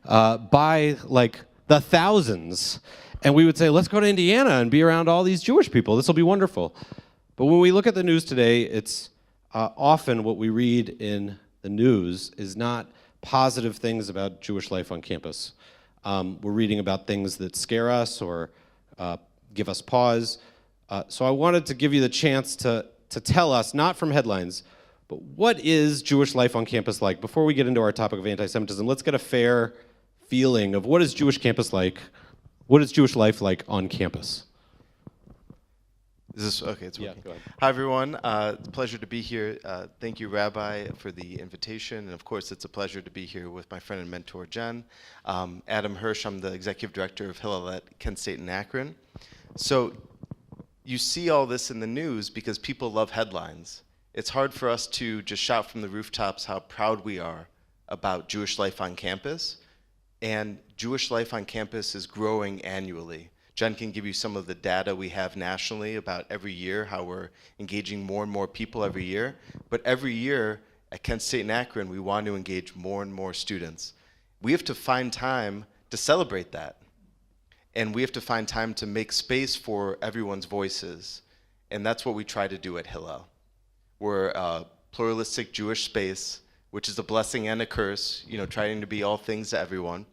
by like the thousands. And we would say, let's go to Indiana and be around all these Jewish people. This will be wonderful. But when we look at the news today, it's often what we read in the news is not positive things about Jewish life on campus. We're reading about things that scare us or give us pause. So I wanted to give you the chance to tell us, not from headlines, but what is Jewish life on campus like? Before we get into our topic of anti-Semitism, let's get a fair feeling of what is Jewish campus like? What is Jewish life like on campus? Is this okay? It's working. Yeah, go ahead. Hi, everyone. It's a pleasure to be here. Thank you, Rabbi, for the invitation. And of course, it's a pleasure to be here with my friend and mentor, Jen. Adam Hirsch, I'm the executive director of Hillel at Kent State in Akron. So you see all this in the news because people love headlines. It's hard for us to just shout from the rooftops how proud we are about Jewish life on campus. And Jewish life on campus is growing annually. Jen can give you some of the data we have nationally about every year, how we're engaging more and more people every year. But every year at Kent State and Akron, we want to engage more and more students. We have to find time to celebrate that. And we have to find time to make space for everyone's voices. And that's what we try to do at Hillel. We're a pluralistic Jewish space, which is a blessing and a curse, trying to be all things to everyone.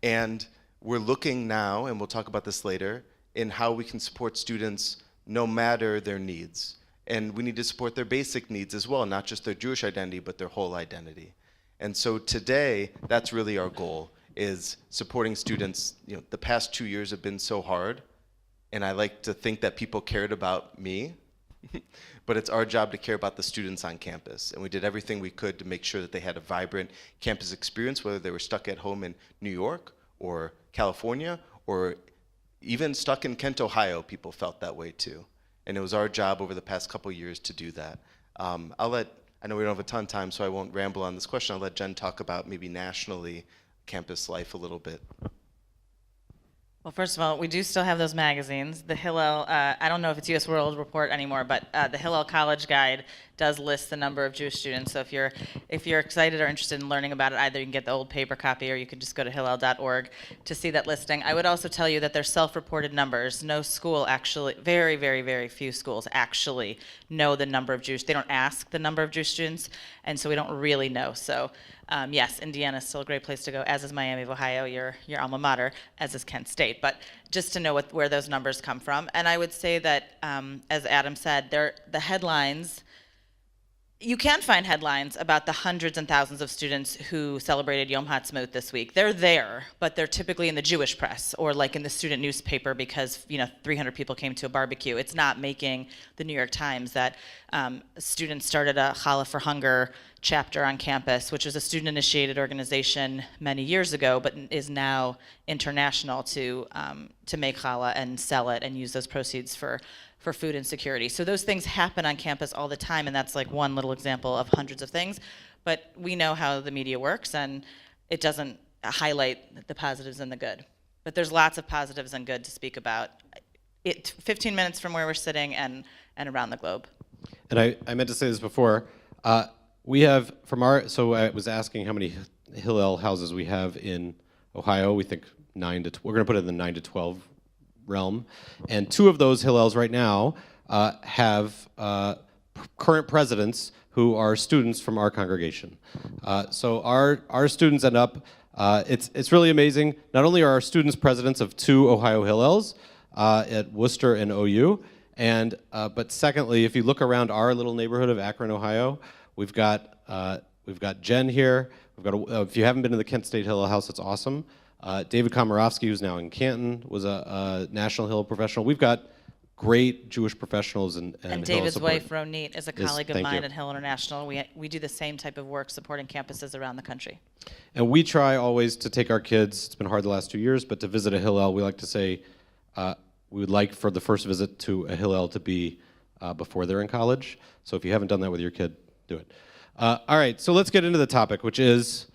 And we're looking now, and we'll talk about this later, in how we can support students no matter their needs. And we need to support their basic needs as well, not just their Jewish identity, but their whole identity. And so today, that's really our goal, is supporting students. The past 2 years have been so hard, and I like to think that people cared about me, but it's our job to care about the students on campus. And we did everything we could to make sure that they had a vibrant campus experience, whether they were stuck at home in New York or California, or even stuck in Kent, Ohio. People felt that way too. And it was our job over the past couple years to do that. I know we don't have a ton of time, so I won't ramble on this question. I'll let Jen talk about maybe nationally campus life a little bit. Well, first of all, we do still have those magazines. The Hillel, I don't know if it's U.S. World Report anymore, but the Hillel College Guide does list the number of Jewish students. So if you're excited or interested in learning about it, either you can get the old paper copy or you can just go to hillel.org to see that listing. I would also tell you that they're self-reported numbers. No school actually, very, very, very few schools actually know the number of Jewish. They don't ask the number of Jewish students, and so we don't really know. So yes, Indiana is still a great place to go, as is Miami of Ohio, your alma mater, as is Kent State. But just to know where those numbers come from. And I would say that, as Adam said, the headlines, you can find headlines about the hundreds and thousands of students who celebrated Yom Ha'atzmaut this week. They're there, but they're typically in the Jewish press or like in the student newspaper because 300 people came to a barbecue. It's not making the New York Times that students started a Challah for Hunger chapter on campus, which was a student-initiated organization many years ago, but is now international to make challah and sell it and use those proceeds for food insecurity. So those things happen on campus all the time, and that's like one little example of hundreds of things. But we know how the media works, and it doesn't highlight the positives and the good. But there's lots of positives and good to speak about. 15 minutes from where we're sitting and around the globe. And I meant to say this before. We have so I was asking how many Hillel houses we have in Ohio. We think we're going to put it in the 9 to 12 realm. And 2 of those Hillels right now have current presidents who are students from our congregation. So our students end up, it's really amazing. Not only are our students presidents of 2 Ohio Hillels at Worcester and OU, but secondly, if you look around our little neighborhood of Akron, Ohio, we've got Jen here. We've got if you haven't been to the Kent State Hillel House, it's awesome. David Komorowski, who's now in Canton, was a National Hillel professional. We've got great Jewish professionals and David's wife, Ronit, is a colleague of mine you. at Hillel International. We do the same type of work supporting campuses around the country. And we try always to take our kids, it's been hard the last 2 years, but to visit a Hillel, we like to say we would like for the first visit to a Hillel to be before they're in college. So if you haven't done that with your kid, do it. All right, so let's get into the topic, which is,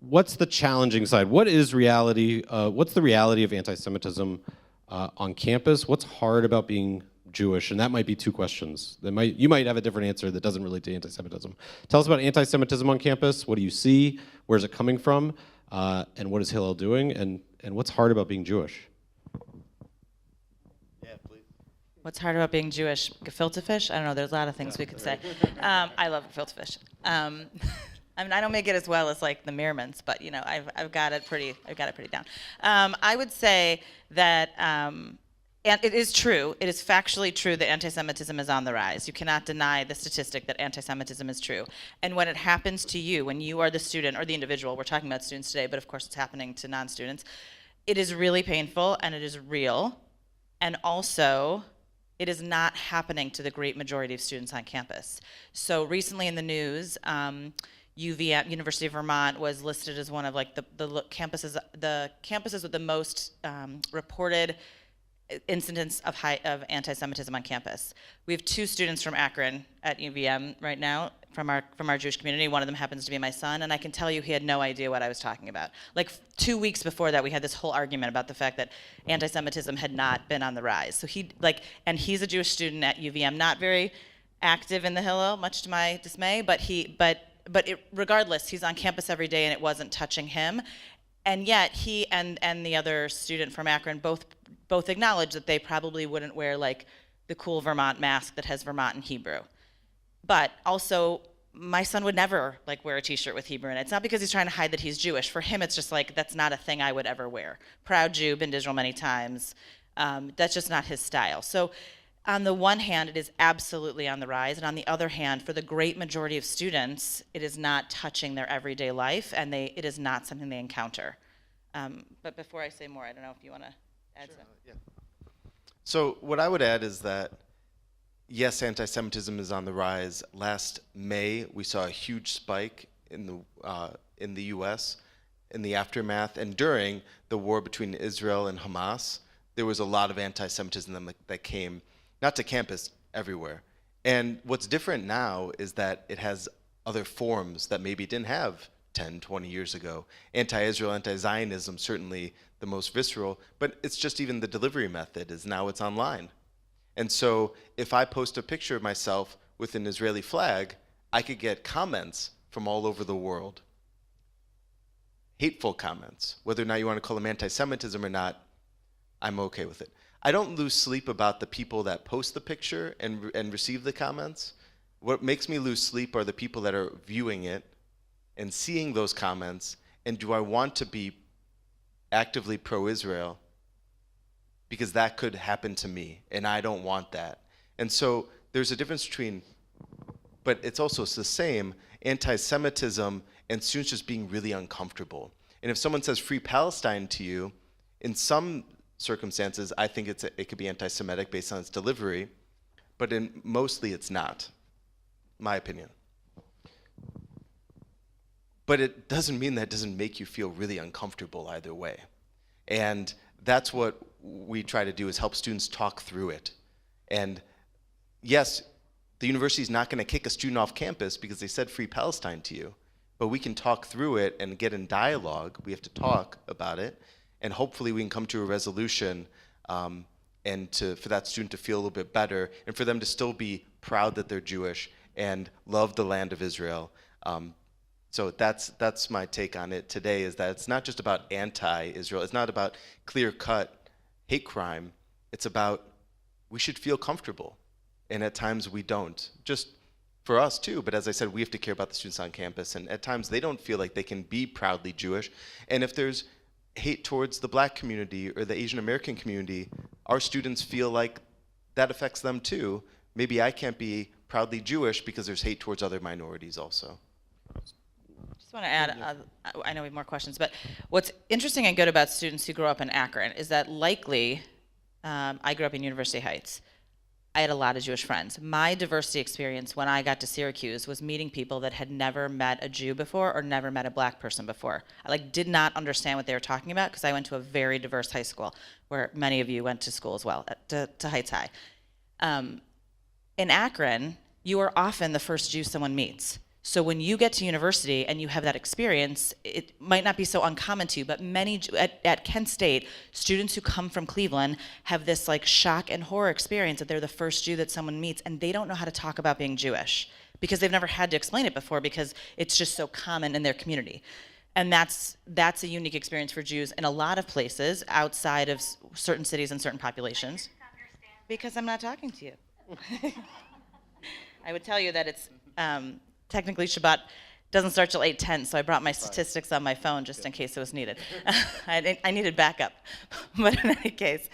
what's the challenging side? What is reality? What's the reality of anti-Semitism on campus? What's hard about being Jewish? And that might be 2 questions. You might have a different answer that doesn't relate to anti-Semitism. Tell us about anti-Semitism on campus. What do you see? Where's it coming from? And what is Hillel doing? And what's hard about being Jewish? Yeah, please. What's hard about being Jewish? Gefilte fish? I don't know. There's a lot of things we could say. I love gefilte fish. I mean, I don't make it as well as like the Meermans, but I've got it pretty down. I would say that, and it is true. It is factually true that anti-Semitism is on the rise. You cannot deny the statistic that anti-Semitism is true. And when it happens to you, when you are the student or the individual, we're talking about students today, but of course it's happening to non-students. It is really painful and it is real, and also, it is not happening to the great majority of students on campus. So recently in the news, UVM, University of Vermont, was listed as one of like the campuses with the most reported incidents of anti-Semitism on campus. We have 2 students from Akron at UVM right now from our Jewish community. One of them happens to be my son, and I can tell you he had no idea what I was talking about. Like 2 weeks before that, we had this whole argument about the fact that anti-Semitism had not been on the rise. So he's a Jewish student at UVM, not very active in the Hillel, much to my dismay, regardless, he's on campus every day and it wasn't touching him. And yet he and the other student from Akron both acknowledge that they probably wouldn't wear like the cool Vermont mask that has Vermont in Hebrew. But also, my son would never like wear a t-shirt with Hebrew in it. It's not because he's trying to hide that he's Jewish. For him, it's just like, that's not a thing I would ever wear. Proud Jew, been to Israel many times. That's just not his style. So on the one hand, it is absolutely on the rise, and on the other hand, for the great majority of students, it is not touching their everyday life, and it is not something they encounter. But before I say more, I don't know if you want to add something. Yeah. So what I would add is that, yes, anti-Semitism is on the rise. Last May, we saw a huge spike in the U.S. in the aftermath and during the war between Israel and Hamas. There was a lot of anti-Semitism that came, not to campus, everywhere. And what's different now is that it has other forms that maybe it didn't have 10, 20 years ago. Anti-Israel, anti-Zionism, certainly the most visceral, but it's just even the delivery method is now it's online. And so if I post a picture of myself with an Israeli flag, I could get comments from all over the world. Hateful comments. Whether or not you want to call them anti-Semitism or not, I'm okay with it. I don't lose sleep about the people that post the picture and receive the comments. What makes me lose sleep are the people that are viewing it and seeing those comments, and do I want to be actively pro-Israel? Because that could happen to me, and I don't want that. And so there's a difference between, but it's also the same, anti-Semitism and students just being really uncomfortable. And if someone says Free Palestine to you, in some circumstances, I think it could be anti-Semitic based on its delivery, but mostly it's not, my opinion. But it doesn't mean that doesn't make you feel really uncomfortable either way. And that's what we try to do, is help students talk through it. And yes, the university is not going to kick a student off campus because they said Free Palestine to you, but we can talk through it and get in dialogue. We have to talk about it, and hopefully we can come to a resolution and for that student to feel a little bit better, and for them to still be proud that they're Jewish and love the land of Israel. So that's my take on it today, is that it's not just about anti-Israel. It's not about clear-cut hate crime. It's about we should feel comfortable, and at times we don't. Just for us too, but as I said, we have to care about the students on campus, and at times they don't feel like they can be proudly Jewish. And if there's hate towards the Black community or the Asian American community, our students feel like that affects them too. Maybe I can't be proudly Jewish because there's hate towards other minorities also. Just want to add, I know we have more questions, but what's interesting and good about students who grow up in Akron is that likely, I grew up in University Heights. I had a lot of Jewish friends. My diversity experience when I got to Syracuse was meeting people that had never met a Jew before or never met a Black person before. I did not understand what they were talking about because I went to a very diverse high school where many of you went to school as well, to Heights High. In Akron, you are often the first Jew someone meets. So when you get to university and you have that experience, it might not be so uncommon to you, but many, at Kent State, students who come from Cleveland have this shock and horror experience that they're the first Jew that someone meets, and they don't know how to talk about being Jewish because they've never had to explain it before because it's just so common in their community. And that's a unique experience for Jews in a lot of places outside of certain cities and certain populations. Because I'm not talking to you. I would tell you that it's, technically Shabbat doesn't start till 8:10, so I brought my statistics on my phone just in case it was needed. I needed backup. But in any case,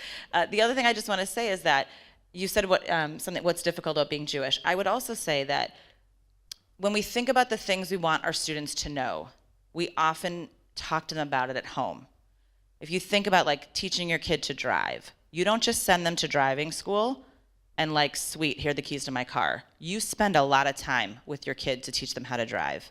the other thing I just want to say is that you said what's difficult about being Jewish. I would also say that when we think about the things we want our students to know, we often talk to them about it at home. If you think about teaching your kid to drive, you don't just send them to driving school and sweet, here are the keys to my car. You spend a lot of time with your kid to teach them how to drive.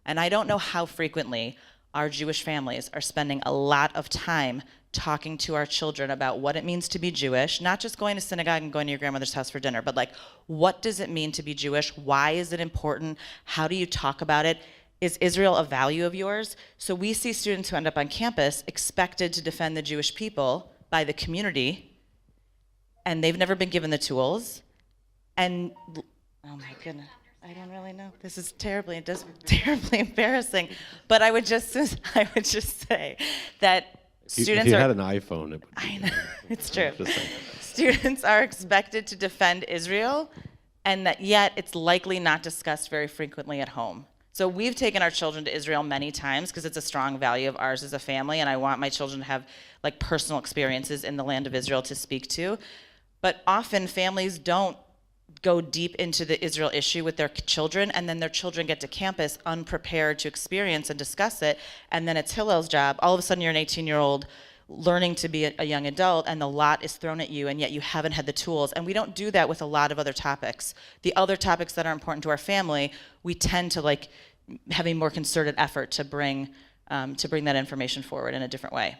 And I don't know how frequently our Jewish families are spending a lot of time talking to our children about what it means to be Jewish, not just going to synagogue and going to your grandmother's house for dinner, but what does it mean to be Jewish? Why is it important? How do you talk about it? Is Israel a value of yours? So we see students who end up on campus expected to defend the Jewish people by the community, and they've never been given the tools. And oh my goodness, I don't really know. This is terribly embarrassing. But I would just say that students if you are. had an iPhone, it would be, I know, it's true. Students are expected to defend Israel, and that yet it's likely not discussed very frequently at home. So we've taken our children to Israel many times because it's a strong value of ours as a family, and I want my children to have personal experiences in the land of Israel to speak to. But often families don't go deep into the Israel issue with their children, and then their children get to campus unprepared to experience and discuss it, and then it's Hillel's job. All of a sudden you're an 18-year-old learning to be a young adult, and the lot is thrown at you, and yet you haven't had the tools. And we don't do that with a lot of other topics. The other topics that are important to our family, we tend to like have a more concerted effort to bring that information forward in a different way.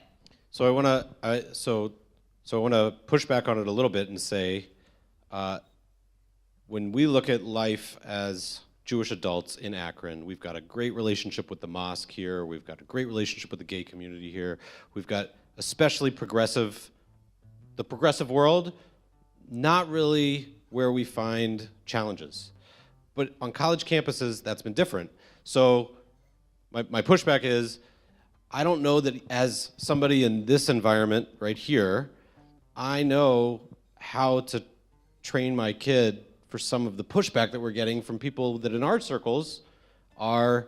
So I want to push back on it a little bit and say, when we look at life as Jewish adults in Akron, we've got a great relationship with the mosque here. We've got a great relationship with the gay community here. We've got especially the progressive world, not really where we find challenges. But on college campuses, that's been different. So my pushback is, I don't know that as somebody in this environment right here, I know how to train my kid for some of the pushback that we're getting from people that in our circles are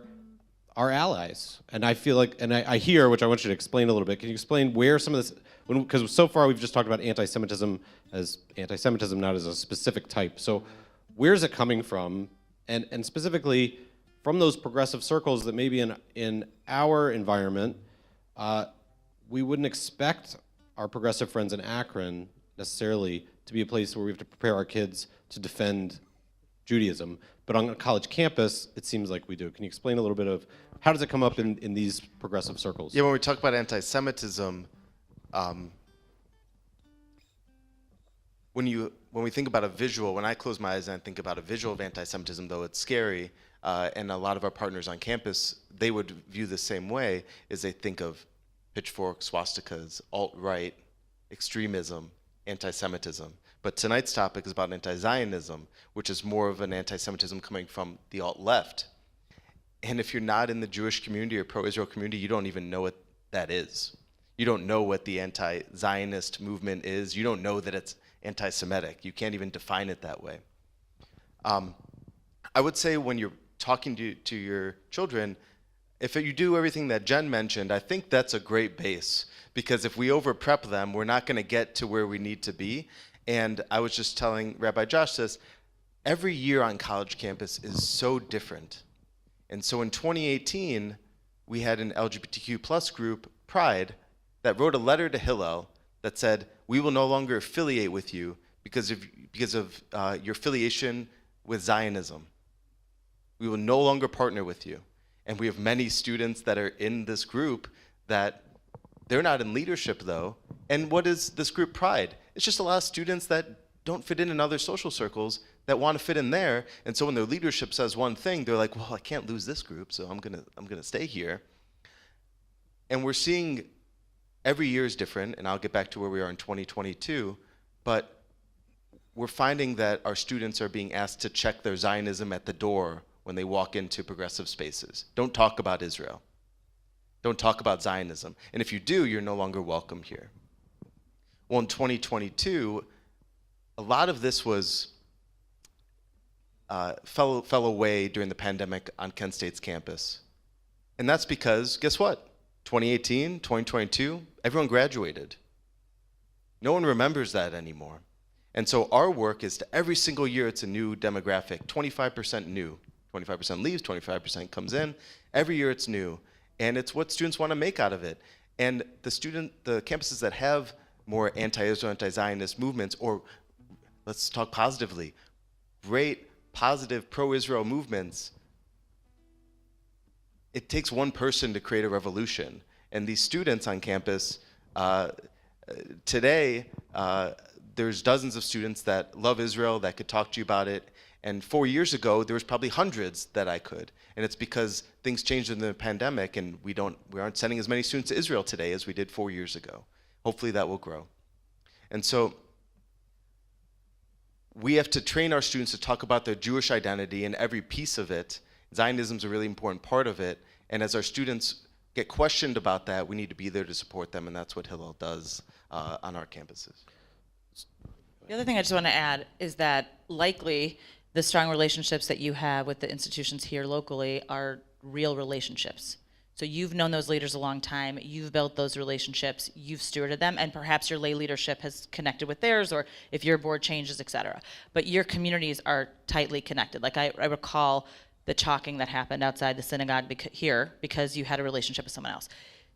our allies. And I feel like, and I hear, which I want you to explain a little bit. Can you explain where some of this, because so far we've just talked about anti-Semitism as anti-Semitism, not as a specific type. So where's it coming from? And specifically from those progressive circles that maybe in our environment, we wouldn't expect our progressive friends in Akron necessarily to be a place where we have to prepare our kids to defend Judaism. But on a college campus, it seems like we do. Can you explain a little bit of how does it come up in these progressive circles? Yeah, when we talk about anti-Semitism, when we think about a visual, when I close my eyes and I think about a visual of anti-Semitism, though it's scary, and a lot of our partners on campus, they would view the same way, is they think of pitchforks, swastikas, alt-right, extremism, anti-Semitism. But tonight's topic is about anti-Zionism, which is more of an anti-Semitism coming from the alt-left. And if you're not in the Jewish community or pro-Israel community, you don't even know what that is. You don't know what the anti-Zionist movement is. You don't know that it's anti-Semitic. You can't even define it that way. I would say when you're talking to your children, if you do everything that Jen mentioned, I think that's a great base. Because if we over-prep them, we're not going to get to where we need to be. And I was just telling Rabbi Josh this, every year on college campus is so different. And so in 2018, we had an LGBTQ plus group, Pride, that wrote a letter to Hillel that said, we will no longer affiliate with you because of your affiliation with Zionism. We will no longer partner with you. And we have many students that are in this group that they're not in leadership, though. And what is this group Pride? It's just a lot of students that don't fit in other social circles that want to fit in there. And so when their leadership says one thing, they're like, well, I can't lose this group, so I'm gonna stay here. And we're seeing every year is different, and I'll get back to where we are in 2022, but we're finding that our students are being asked to check their Zionism at the door when they walk into progressive spaces. Don't talk about Israel. Don't talk about Zionism. And if you do, you're no longer welcome here. Well, in 2022, a lot of this was fell away during the pandemic on Kent State's campus. And that's because, guess what? 2018, 2022, everyone graduated. No one remembers that anymore. And so our work is to every single year it's a new demographic, 25% new. 25% leaves, 25% comes in. Every year it's new. And it's what students want to make out of it. And the campuses that have more anti-Israel, anti-Zionist movements, or let's talk positively, great, positive, pro-Israel movements, it takes one person to create a revolution. And these students on campus, today, there's dozens of students that love Israel, that could talk to you about it. And 4 years ago, there was probably hundreds that I could. And it's because things changed in the pandemic, and we aren't sending as many students to Israel today as we did 4 years ago. Hopefully that will grow. And so we have to train our students to talk about their Jewish identity and every piece of it. Zionism is a really important part of it. And as our students get questioned about that, we need to be there to support them, and that's what Hillel does on our campuses. The other thing I just want to add is that likely the strong relationships that you have with the institutions here locally are real relationships. So you've known those leaders a long time, you've built those relationships, you've stewarded them, and perhaps your lay leadership has connected with theirs, or if your board changes, et cetera. But your communities are tightly connected. Like I recall the chalking that happened outside the synagogue here because you had a relationship with someone else.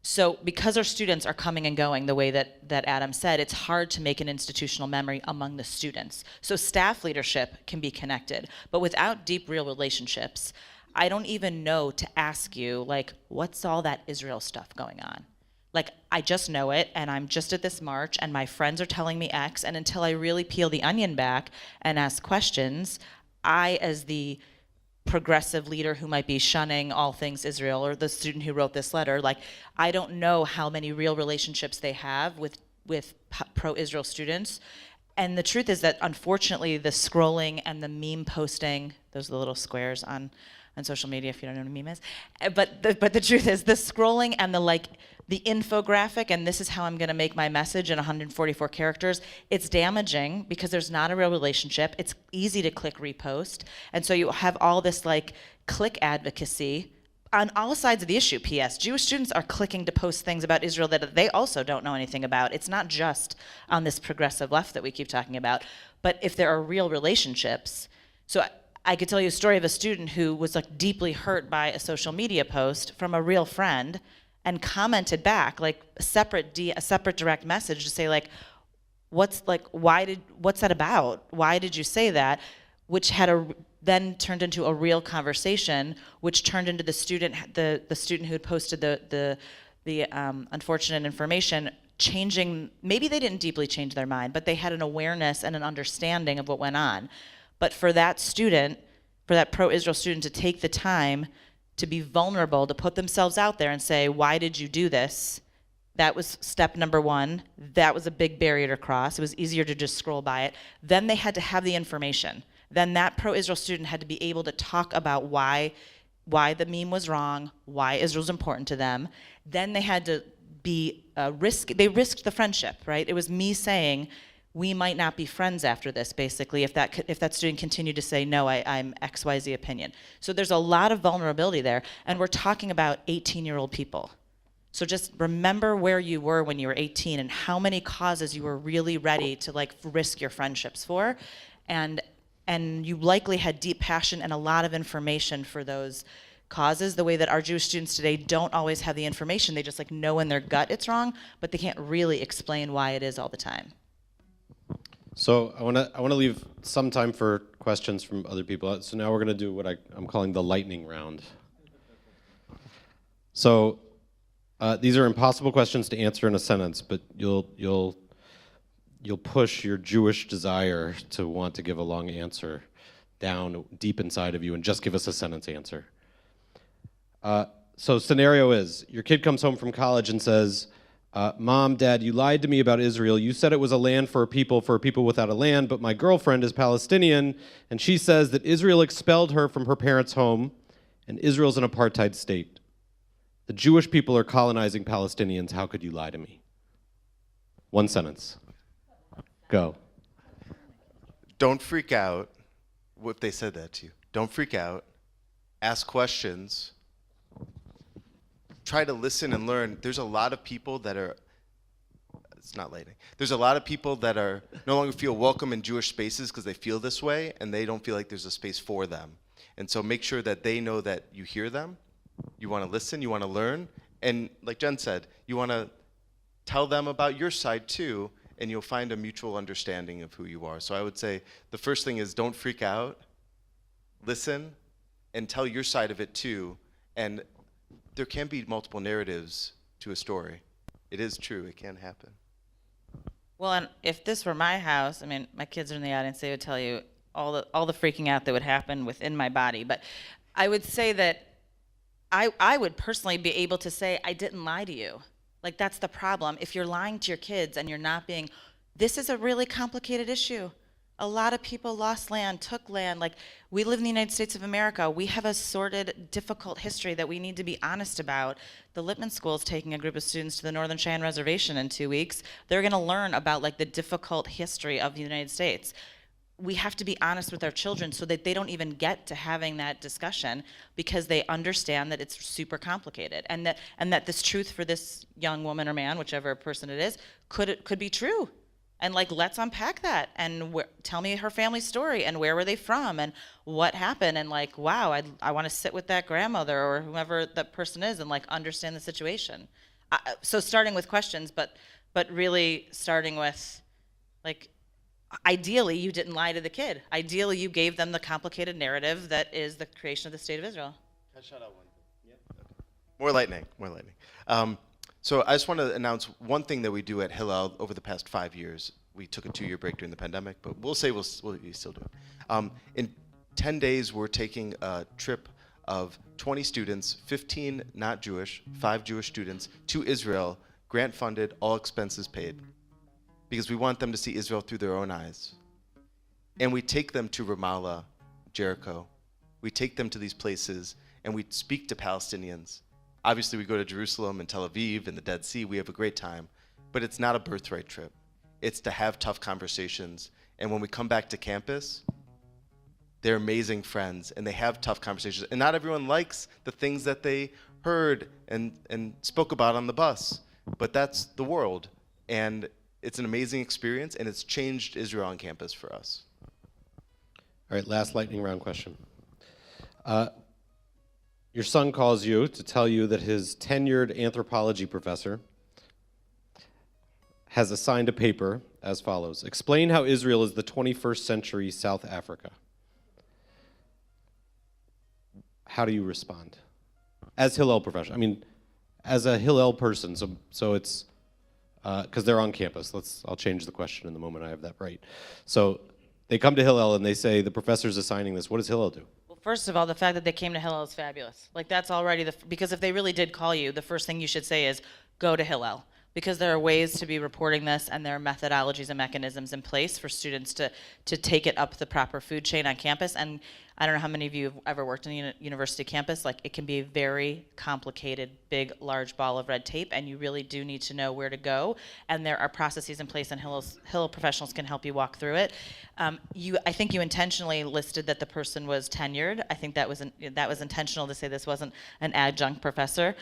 So because our students are coming and going the way that Adam said, it's hard to make an institutional memory among the students. So staff leadership can be connected, but without deep, real relationships, I don't even know to ask you, like, what's all that Israel stuff going on? Like, I just know it, and I'm just at this march, and my friends are telling me X, and until I really peel the onion back and ask questions, I, as the progressive leader who might be shunning all things Israel, or the student who wrote this letter, like, I don't know how many real relationships they have with pro-Israel students. And the truth is that, unfortunately, the scrolling and the meme posting, those are the little squares on social media, if you don't know what a meme is. But the truth is, the scrolling and the infographic, and this is how I'm gonna make my message in 144 characters, it's damaging because there's not a real relationship. It's easy to click repost. And so you have all this click advocacy on all sides of the issue. P.S. Jewish students are clicking to post things about Israel that they also don't know anything about. It's not just on this progressive left that we keep talking about, but if there are real relationships. So I could tell you a story of a student who was deeply hurt by a social media post from a real friend and commented back a separate direct message to say what's that about? Why did you say that? Which then turned into a real conversation, which turned into the student who had posted the unfortunate information changing. Maybe they didn't deeply change their mind, but they had an awareness and an understanding of what went on. But for that student, for that pro-Israel student to take the time to be vulnerable, to put themselves out there and say, why did you do this? That was step number one. That was a big barrier to cross. It was easier to just scroll by it. Then they had to have the information. Then that pro-Israel student had to be able to talk about why the meme was wrong, why Israel's important to them. Then they had to be they risked the friendship, right? It was me saying, we might not be friends after this, basically, if that student continued to say, no, I'm XYZ opinion. So there's a lot of vulnerability there, and we're talking about 18-year-old people. So just remember where you were when you were 18 and how many causes you were really ready to risk your friendships for, and you likely had deep passion and a lot of information for those causes, the way that our Jewish students today don't always have the information. They just know in their gut it's wrong, but they can't really explain why it is all the time. So I want to leave some time for questions from other people. So now we're going to do what I'm calling the lightning round. So these are impossible questions to answer in a sentence, but you'll push your Jewish desire to want to give a long answer down deep inside of you and just give us a sentence answer. So scenario is, your kid comes home from college and says, Mom, Dad, you lied to me about Israel. You said it was a land for a people without a land, but my girlfriend is Palestinian, and she says that Israel expelled her from her parents' home, and Israel's an apartheid state. The Jewish people are colonizing Palestinians. How could you lie to me? One sentence. Go. Don't freak out if they said that to you. Don't freak out. Ask questions. Try to listen and learn. There's a lot of people that are, it's not lighting. There's a lot of people that are no longer feel welcome in Jewish spaces because they feel this way and they don't feel like there's a space for them. And so make sure that they know that you hear them, you want to listen, you want to learn, and like Jen said, you want to tell them about your side too, and you'll find a mutual understanding of who you are. So I would say the first thing is don't freak out, listen, and tell your side of it too. And there can be multiple narratives to a story. It is true, it can happen. Well, and if this were my house, I mean, my kids are in the audience, they would tell you all the freaking out that would happen within my body. But I would say that I would personally be able to say, I didn't lie to you. That's the problem. If you're lying to your kids and you're not being, this is a really complicated issue. A lot of people lost land, took land. We live in the United States of America. We have a sordid, difficult history that we need to be honest about. The Lippman School is taking a group of students to the Northern Cheyenne Reservation in 2 weeks. They're gonna learn about the difficult history of the United States. we have to be honest with our children so that they don't even get to having that discussion, because they understand that it's super complicated, and that this truth for this young woman or man, whichever person it is, could be true. And like, let's unpack that, and tell me her family story, and where were they from, and what happened, and like, wow, I want to sit with that grandmother or whoever that person is and like understand the situation. So starting with questions, but really starting with, like, ideally you didn't lie to the kid. Ideally you gave them the complicated narrative that is the creation of the state of Israel. Can I shout out one thing? Yep. Okay. More lightning. So I just want to announce one thing that we do at Hillel over the past 5 years. We took a 2-year break during the pandemic, but we'll still do it. In 10 days, we're taking a trip of 20 students, 15 not Jewish, 5 Jewish students, to Israel, grant funded, all expenses paid, because we want them to see Israel through their own eyes. And we take them to Ramallah, Jericho. We take them to these places, and we speak to Palestinians. Obviously, we go to Jerusalem and Tel Aviv and the Dead Sea. We have a great time. But it's not a birthright trip. It's to have tough conversations. And when we come back to campus, they're amazing friends, and they have tough conversations. And not everyone likes the things that they heard and spoke about on the bus. But that's the world. And it's an amazing experience, and it's changed Israel on campus for us. All right, last lightning round question. Your son calls you to tell you that his tenured anthropology professor has assigned a paper as follows. Explain how Israel is the 21st century South Africa. How do you respond? As Hillel professional, I mean, as a Hillel person, so it's, because they're on campus. I'll change the question in the moment I have that right. So they come to Hillel and they say, the professor's assigning this. What does Hillel do? Well, first of all, the fact that they came to Hillel is fabulous. Like, that's already because if they really did call you, the first thing you should say is, go to Hillel. Because there are ways to be reporting this, and there are methodologies and mechanisms in place for students to take it up the proper food chain on campus. And I don't know how many of you have ever worked in a university campus. Like, it can be a very complicated, big, large ball of red tape, and you really do need to know where to go. And there are processes in place, and Hillel professionals can help you walk through it. I think you intentionally listed that the person was tenured. I think that was intentional to say this wasn't an adjunct professor.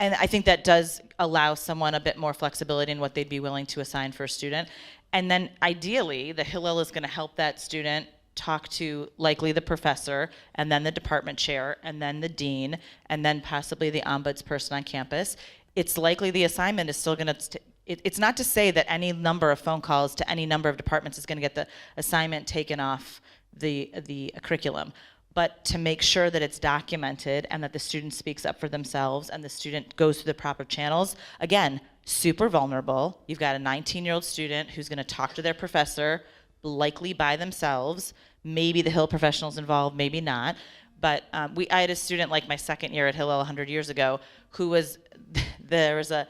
And I think that does allow someone a bit more flexibility in what they'd be willing to assign for a student. And then ideally, the Hillel is going to help that student talk to likely the professor, and then the department chair, and then the dean, and then possibly the ombudsperson on campus. It's likely the assignment is still going to, it's not to say that any number of phone calls to any number of departments is going to get the assignment taken off the curriculum. But to make sure that it's documented and that the student speaks up for themselves and the student goes through the proper channels. Again, super vulnerable. You've got a 19-year-old student who's going to talk to their professor, likely by themselves. Maybe the Hillel professionals involved, maybe not. But I had a student, like my second year at Hillel 100 years ago, who was, it was a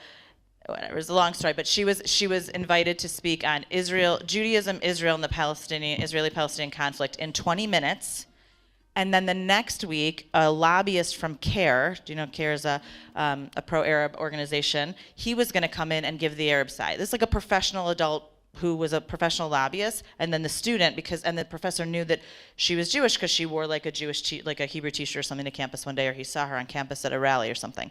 long story, but she was invited to speak on Judaism, Israel, and the Israeli-Palestinian conflict in 20 minutes. And then the next week, a lobbyist from CARE, do you know CARE is a pro-Arab organization, he was going to come in and give the Arab side. This is like a professional adult who was a professional lobbyist, and then the student, and the professor knew that she was Jewish because she wore like a Hebrew t-shirt or something to campus one day, or he saw her on campus at a rally or something.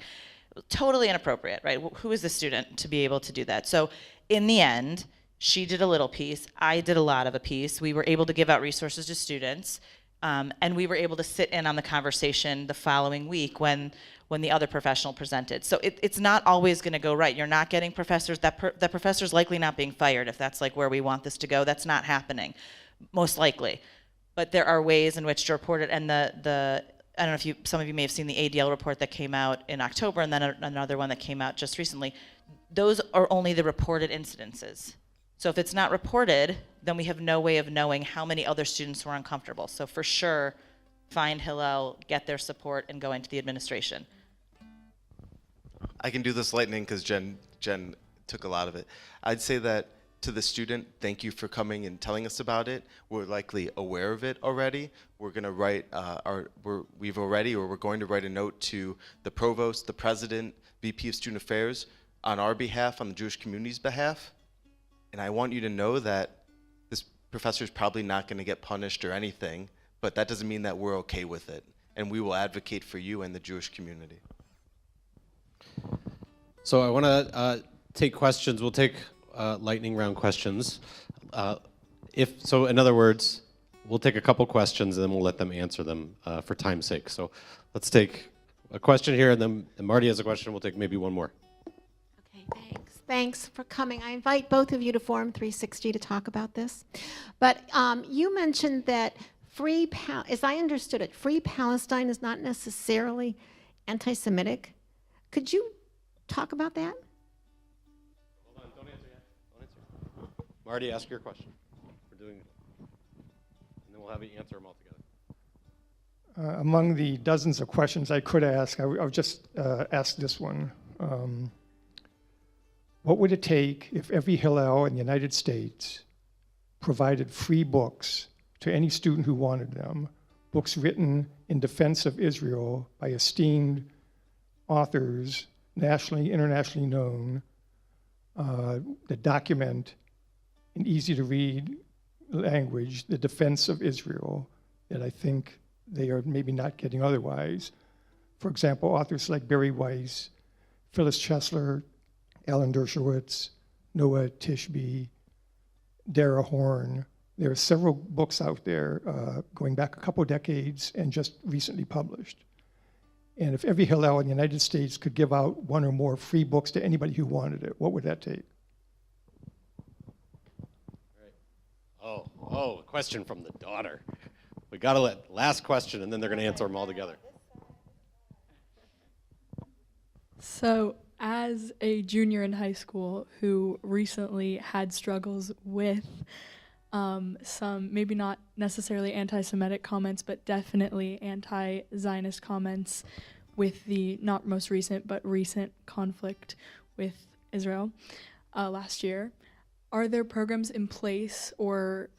Totally inappropriate, right? Who is the student to be able to do that? So in the end, she did a little piece, I did a lot of a piece. We were able to give out resources to students. And we were able to sit in on the conversation the following week when the other professional presented. So it's not always going to go right. You're not getting professors. That professor's likely not being fired if that's like where we want this to go. That's not happening, most likely. But there are ways in which to report it. And I don't know if some of you may have seen the ADL report that came out in October, and then another one that came out just recently. Those are only the reported incidences. So if it's not reported, then we have no way of knowing how many other students were uncomfortable. So for sure, find Hillel, get their support, and go into the administration. I can do this lightning because Jen took a lot of it. I'd say that to the student, thank you for coming and telling us about it. We're likely aware of it already. We're going to write, we're going to write a note to the provost, the president, VP of Student Affairs on our behalf, on the Jewish community's behalf. And I want you to know that professor's probably not going to get punished or anything, but that doesn't mean that we're okay with it. And we will advocate for you and the Jewish community. So I want to take questions. We'll take lightning round questions. In other words, we'll take a couple questions and then we'll let them answer them for time's sake. So let's take a question here, and then Marty has a question. We'll take maybe one more. Okay, thanks. Thanks for coming. I invite both of you to Forum 360 to talk about this. But you mentioned that as I understood it, Free Palestine is not necessarily anti-Semitic. Could you talk about that? Hold on, don't answer yet. Don't answer. Marty, ask your question. We're doing, and then we'll have you answer them all together. Among the dozens of questions I could ask, I'll just ask this one. What would it take if every Hillel in the United States provided free books to any student who wanted them, books written in defense of Israel by esteemed authors, nationally, internationally known, that document in easy-to-read language the defense of Israel that I think they are maybe not getting otherwise. For example, authors like Barry Weiss, Phyllis Chesler, Alan Dershowitz, Noah Tishby, Dara Horn. There are several books out there going back a couple decades and just recently published. And if every Hillel in the United States could give out one or more free books to anybody who wanted it, what would that take? Oh, a question from the daughter. We got to let last question, and then they're going to answer them all together. So, as a junior in high school who recently had struggles with some, maybe not necessarily anti-Semitic comments, but definitely anti-Zionist comments with the not most recent, but recent conflict with Israel last year, are there programs in place or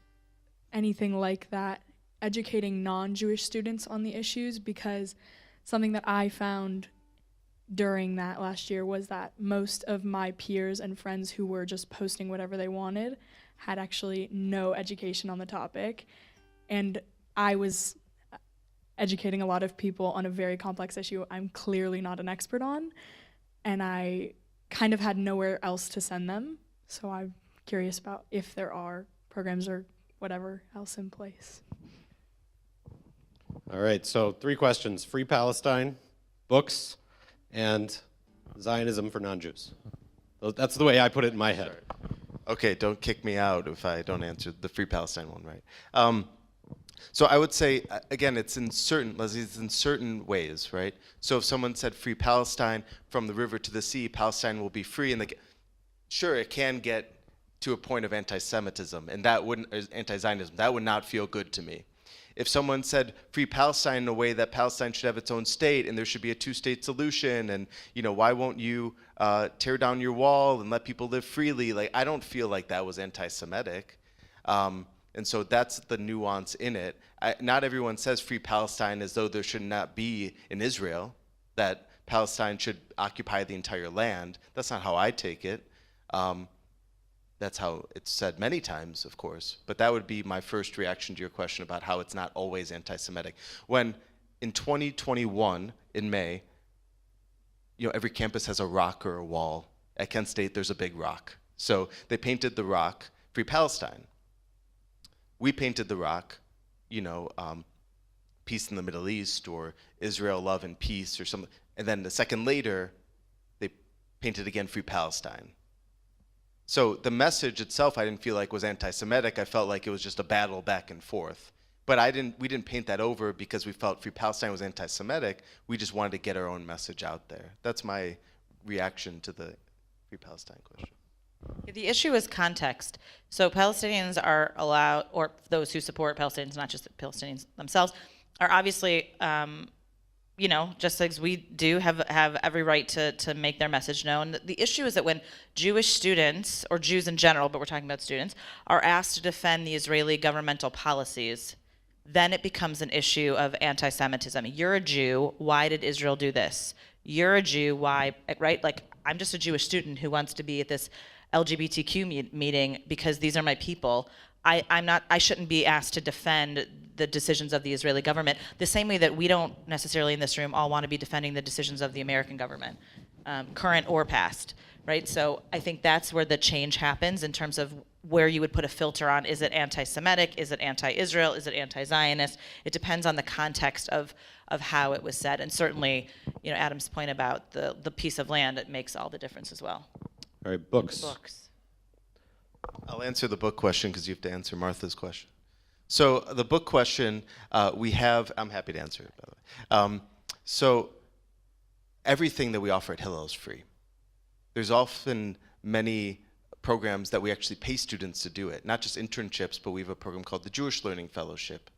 anything like that educating non-Jewish students on the issues? Because something that I found during that last year was that most of my peers and friends who were just posting whatever they wanted had actually no education on the topic. And I was educating a lot of people on a very complex issue I'm clearly not an expert on, and I kind of had nowhere else to send them. So I'm curious about if there are programs or whatever else in place. All right, so 3 questions. Free Palestine, books, and Zionism for non-Jews. That's the way I put it in my head. Okay, don't kick me out if I don't answer the Free Palestine one right. So I would say, again, it's in certain ways, right? So if someone said Free Palestine, from the river to the sea, Palestine will be free, and sure, it can get to a point of anti-Semitism, and that wouldn't, or anti-Zionism, that would not feel good to me. If someone said Free Palestine in a way that Palestine should have its own state and there should be a 2-state solution, and why won't you tear down your wall and let people live freely? Like, I don't feel like that was anti-Semitic. And so that's the nuance in it. Not everyone says Free Palestine as though there should not be an Israel, that Palestine should occupy the entire land. That's not how I take it. That's how it's said many times, of course. But that would be my first reaction to your question about how it's not always anti-Semitic. When in 2021, in May, every campus has a rock or a wall. At Kent State, there's a big rock. So they painted the rock, Free Palestine. We painted the rock, peace in the Middle East, or Israel, love and peace, or something. And then a second later, they painted again Free Palestine. So the message itself I didn't feel like was anti-Semitic. I felt like it was just a battle back and forth. But we didn't paint that over because we felt Free Palestine was anti-Semitic. We just wanted to get our own message out there. That's my reaction to the Free Palestine question. The issue is context. So Palestinians are allowed, or those who support Palestinians, not just the Palestinians themselves, are obviously, just as we do, have every right to make their message known. The issue is that when Jewish students, or Jews in general, but we're talking about students, are asked to defend the Israeli governmental policies, then it becomes an issue of anti-Semitism. You're a Jew, why did Israel do this? You're a Jew, why, right? Like, I'm just a Jewish student who wants to be at this LGBTQ meeting because these are my people. I shouldn't be asked to defend the decisions of the Israeli government, the same way that we don't necessarily in this room all want to be defending the decisions of the American government, current or past, right? So I think that's where the change happens in terms of where you would put a filter on, is it anti-Semitic, is it anti-Israel, is it anti-Zionist? It depends on the context of how it was said. And certainly, Adam's point about the piece of land, it makes all the difference as well. All right, books. I'll answer the book question because you have to answer Martha's question. So the book question, I'm happy to answer it, by the way. So everything that we offer at Hillel is free. There's often many programs that we actually pay students to do it, not just internships, but we have a program called the Jewish Learning Fellowship.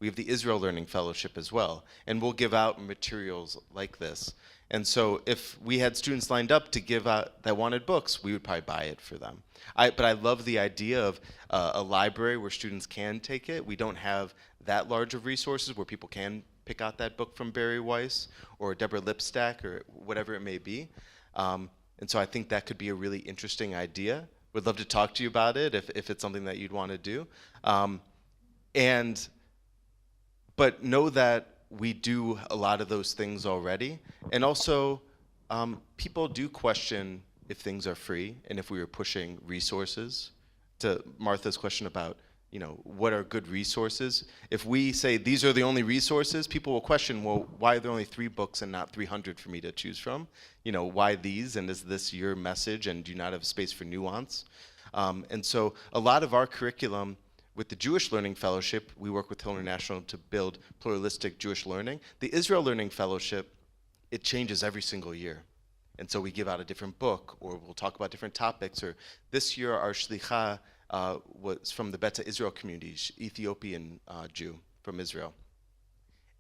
We have the Israel Learning Fellowship as well, and we'll give out materials like this. And so if we had students lined up to give out that wanted books, we would probably buy it for them. But I love the idea of a library where students can take it. We don't have that large of resources where people can pick out that book from Barry Weiss or Deborah Lipstack or whatever it may be. And so I think that could be a really interesting idea. Would love to talk to you about it if it's something that you'd want to do. But know that we do a lot of those things already. And also, people do question if things are free and if we are pushing resources. To Martha's question about, what are good resources? If we say these are the only resources, people will question, well, why are there only 3 books and not 300 for me to choose from? Why these? And is this your message? And do you not have space for nuance? And so a lot of our curriculum with the Jewish Learning Fellowship, we work with Hill International to build pluralistic Jewish learning. The Israel Learning Fellowship, it changes every single year. And so we give out a different book, or we'll talk about different topics. Or this year, our shlicha was from the Beta Israel community, Ethiopian Jew from Israel.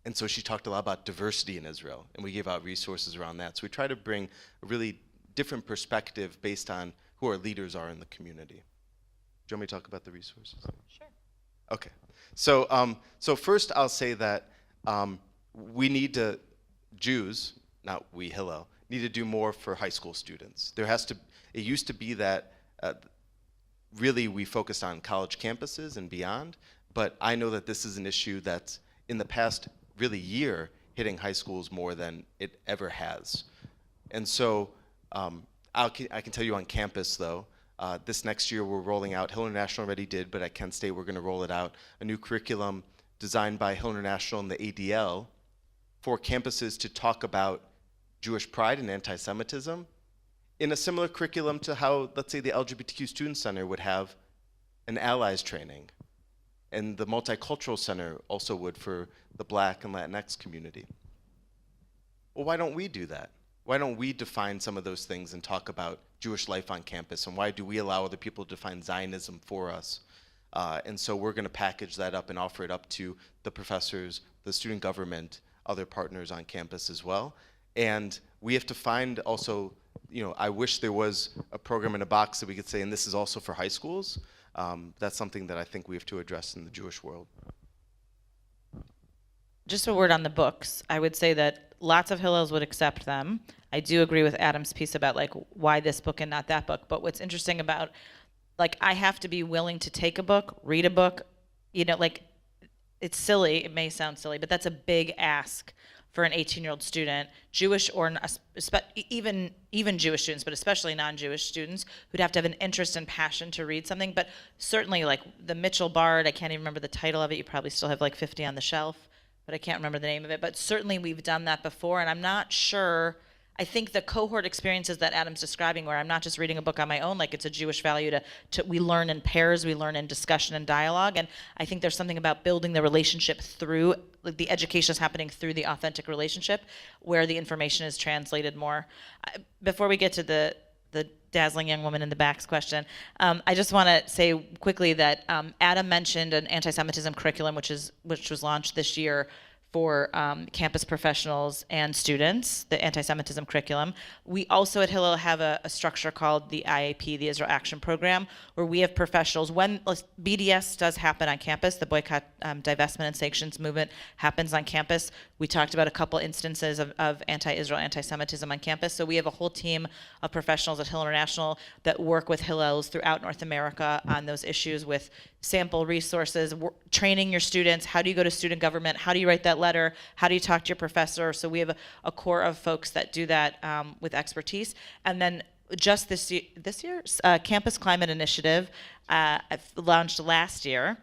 And so she talked a lot about diversity in Israel, and we gave out resources around that. So we try to bring a really different perspective based on who our leaders are in the community. Do you want me to talk about the resources? Sure. Okay. So first I'll say that we need to, Jews, not we Hillel, need to do more for high school students. It used to be that really we focused on college campuses and beyond, but I know that this is an issue that's in the past really year hitting high schools more than it ever has. And so I can tell you on campus though, this next year we're rolling out, Hill International already did, but at Kent State we're going to roll it out, a new curriculum designed by Hill International and the ADL for campuses to talk about Jewish pride and anti-Semitism in a similar curriculum to how, let's say, the LGBTQ Student Center would have an allies training. And the Multicultural Center also would for the Black and Latinx community. Well, why don't we do that? Why don't we define some of those things and talk about Jewish life on campus? And why do we allow other people to define Zionism for us? And so we're going to package that up and offer it up to the professors, the student government, other partners on campus as well. And we have to find also, I wish there was a program in a box that we could say, and this is also for high schools. That's something that I think we have to address in the Jewish world. Just a word on the books. I would say that lots of Hillels would accept them. I do agree with Adam's piece about why this book and not that book. But what's interesting about, I have to be willing to take a book, read a book, it's silly, it may sound silly, but that's a big ask for an 18-year-old student, Jewish or even Jewish students, but especially non-Jewish students, who'd have to have an interest and passion to read something. But certainly the Mitchell Bard, I can't even remember the title of it, you probably still have 50 on the shelf, but I can't remember the name of it. But certainly we've done that before, and I'm not sure, I think the cohort experiences that Adam's describing, where I'm not just reading a book on my own, it's a Jewish value to we learn in pairs, we learn in discussion and dialogue, and I think there's something about building the relationship through, the education is happening through the authentic relationship, where the information is translated more. Before we get to the dazzling young woman in the back's question, I just want to say quickly that Adam mentioned an anti-Semitism curriculum, which was launched this year for campus professionals and students, the anti-Semitism curriculum. We also at Hillel have a structure called the IAP, the Israel Action Program, where we have professionals. When BDS does happen on campus, the boycott, divestment, and sanctions movement happens on campus. We talked about a couple instances of anti-Israel, anti-Semitism on campus. So we have a whole team of professionals at Hillel International that work with Hillels throughout North America on those issues with sample resources, training your students. How do you go to student government? How do you write that letter? How do you talk to your professor? So we have a core of folks that do that with expertise. And then just this year, Campus Climate Initiative launched last year.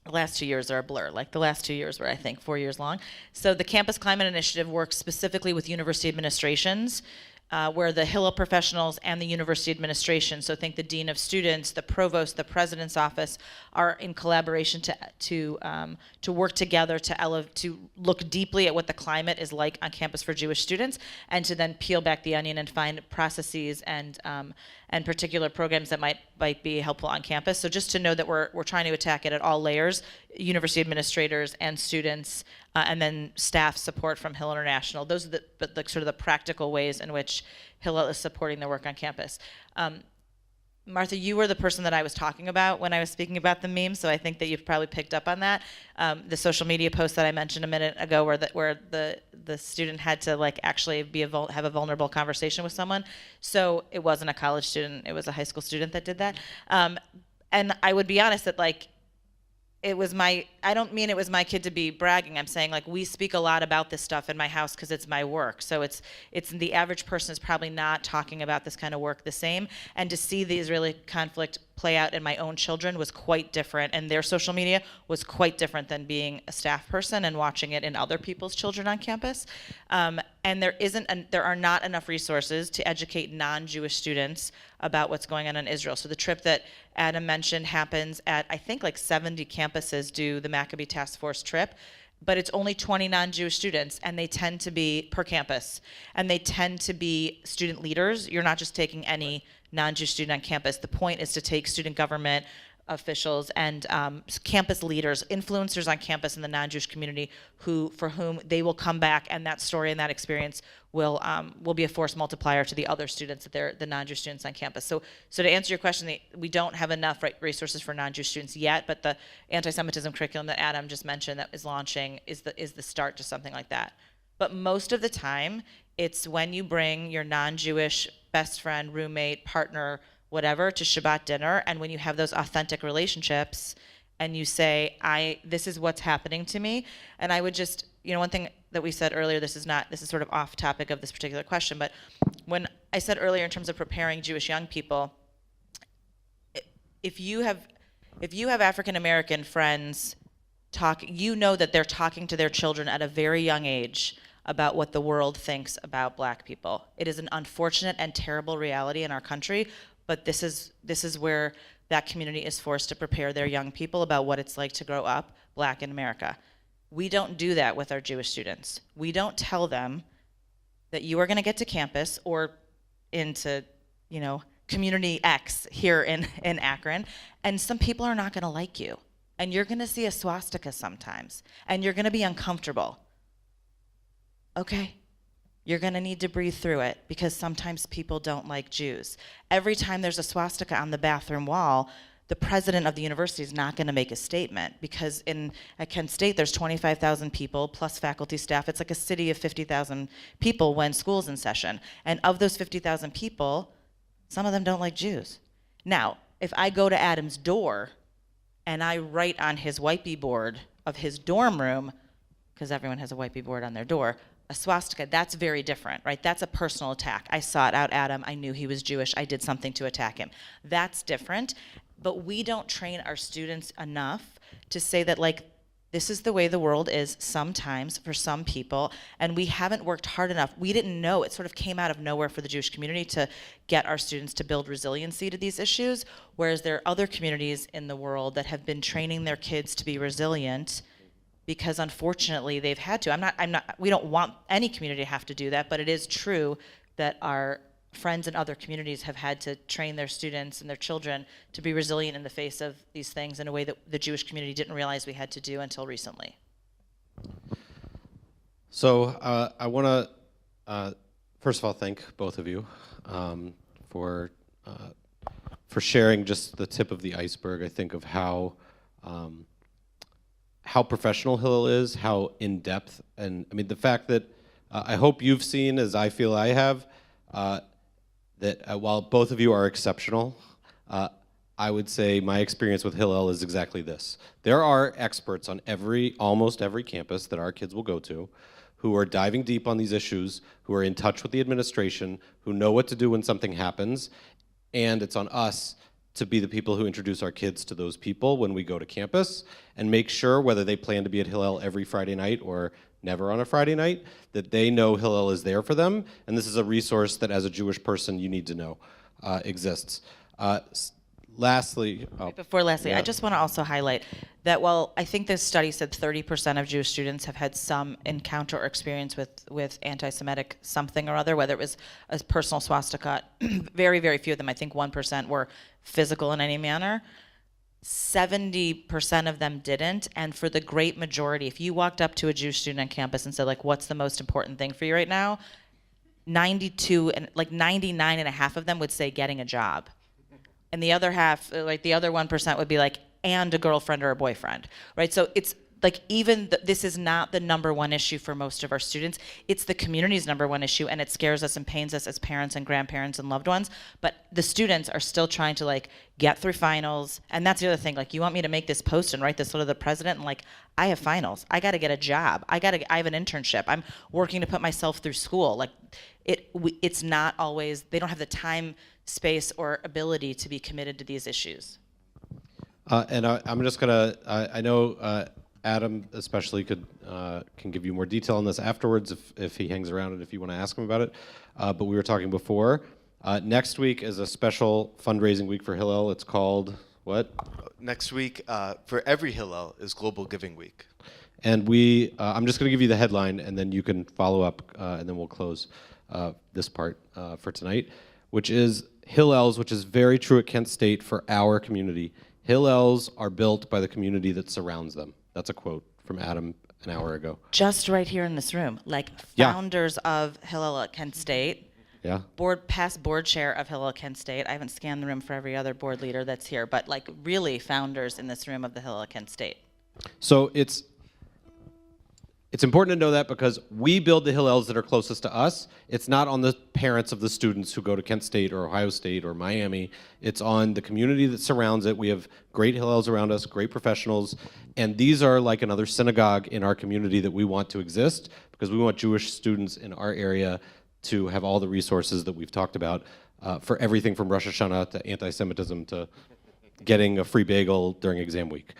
The last 2 years are a blur. Like the last 2 years were, I think, 4 years long. So the Campus Climate Initiative works specifically with university administrations, where the Hillel professionals and the university administration, so think the dean of students, the provost, the president's office, are in collaboration to work together to look deeply at what the climate is like on campus for Jewish students, and to then peel back the onion and find processes and particular programs that might be helpful on campus. So just to know that we're trying to attack it at all layers, university administrators and students, and then staff support from Hillel International. Those are the sort of the practical ways in which Hillel is supporting their work on campus. Martha, you were the person that I was talking about when I was speaking about the meme, so I think that you've probably picked up on that. The social media post that I mentioned a minute ago, where the student had to like actually have a vulnerable conversation with someone. So it wasn't a college student; it was a high school student that did that. And I would be honest that like, I don't mean it was my kid to be bragging. I'm saying like we speak a lot about this stuff in my house because it's my work. So it's the average person is probably not talking about this kind of work the same. And to see the Israeli conflict play out in my own children was quite different, and their social media was quite different than being a staff person and watching it in other people's children on campus. And there are not enough resources to educate non-Jewish students about what's going on in Israel. So the trip that Adam mentioned happens at, I think, like 70 campuses do the Maccabee Task Force trip, but it's only 20 non-Jewish students, and they tend to be per campus, and they tend to be student leaders. You're not just taking any non-Jewish student on campus. The point is to take student government officials and campus leaders, influencers on campus in the non-Jewish community, for whom they will come back, and that story and that experience will be a force multiplier to the other students, the non-Jewish students on campus. So to answer your question, we don't have enough resources for non-Jewish students yet, but the anti-Semitism curriculum that Adam just mentioned that is launching is the start to something like that. But most of the time, it's when you bring your non-Jewish best friend, roommate, partner, whatever, to Shabbat dinner, and when you have those authentic relationships and you say, this is what's happening to me. And I would just, one thing that we said earlier, this is sort of off topic of this particular question, but when I said earlier in terms of preparing Jewish young people, if you have African American friends that they're talking to their children at a very young age about what the world thinks about black people. It is an unfortunate and terrible reality in our country, but this is where that community is forced to prepare their young people about what it's like to grow up black in America. We don't do that with our Jewish students. We don't tell them that you are going to get to campus or into, community X here in Akron, and some people are not going to like you. And you're going to see a swastika sometimes, and you're going to be uncomfortable. Okay, you're going to need to breathe through it, because sometimes people don't like Jews. Every time there's a swastika on the bathroom wall, the president of the university is not going to make a statement, because at Kent State there's 25,000 people plus faculty staff. It's like a city of 50,000 people when school's in session. And of those 50,000 people, some of them don't like Jews. Now, if I go to Adam's door and I write on his whitey board of his dorm room, because everyone has a whitey board on their door, a swastika, that's very different, right? That's a personal attack. I sought out Adam. I knew he was Jewish. I did something to attack him. That's different. But we don't train our students enough to say that, this is the way the world is sometimes for some people, and we haven't worked hard enough. We didn't know. It sort of came out of nowhere for the Jewish community to get our students to build resiliency to these issues, whereas there are other communities in the world that have been training their kids to be resilient because unfortunately they've had to. We don't want any community to have to do that, but it is true that our friends in other communities have had to train their students and their children to be resilient in the face of these things in a way that the Jewish community didn't realize we had to do until recently. So I want to, first of all, thank both of you for sharing just the tip of the iceberg, I think, of how professional Hillel is, how in-depth, and I mean, the fact that I hope you've seen, as I feel I have, that while both of you are exceptional, I would say my experience with Hillel is exactly this. There are experts on almost every campus that our kids will go to who are diving deep on these issues, who are in touch with the administration, who know what to do when something happens, and it's on us to be the people who introduce our kids to those people when we go to campus and make sure, whether they plan to be at Hillel every Friday night or never on a Friday night, that they know Hillel is there for them, and this is a resource that as a Jewish person you need to know exists. Lastly, Before lastly, yeah. I just want to also highlight that while I think this study said 30% of Jewish students have had some encounter or experience with anti-Semitic something or other, whether it was a personal swastika, very, very few of them, I think 1% were physical in any manner. 70% of them didn't, and for the great majority, if you walked up to a Jewish student on campus and said, like, what's the most important thing for you right now? 92 and like 99.5% of them would say getting a job. And the other half, like the other 1% would be like, and a girlfriend or a boyfriend, right? So it's like this is not the number one issue for most of our students. It's the community's number one issue, and it scares us and pains us as parents and grandparents and loved ones. But the students are still trying to like get through finals, and that's the other thing. Like, you want me to make this post and write this letter to the president, and like, I have finals. I got to get a job. I have an internship. I'm working to put myself through school. Like, it's not always. They don't have the time, space, or ability to be committed to these issues. And I'm just gonna. I know Adam especially can give you more detail on this afterwards if he hangs around and if you want to ask him about it. But we were talking before. Next week is a special fundraising week for Hillel. It's called what? Next week, for every Hillel, is Global Giving Week. And I'm just going to give you the headline, and then you can follow up, and then we'll close this part for tonight, which is Hillels, which is very true at Kent State for our community. Hillels are built by the community that surrounds them. That's a quote from Adam an hour ago. Just right here in this room, like founders of Hillel at Kent State. Yeah. Past board chair of Hillel Kent State. I haven't scanned the room for every other board leader that's here, but like really founders in this room of the Hillel Kent State. So it's important to know that because we build the Hillels that are closest to us. It's not on the parents of the students who go to Kent State or Ohio State or Miami. It's on the community that surrounds it. We have great Hillels around us, great professionals, and these are like another synagogue in our community that we want to exist because we want Jewish students in our area to have all the resources that we've talked about for everything from Rosh Hashanah to anti-Semitism to getting a free bagel during exam week.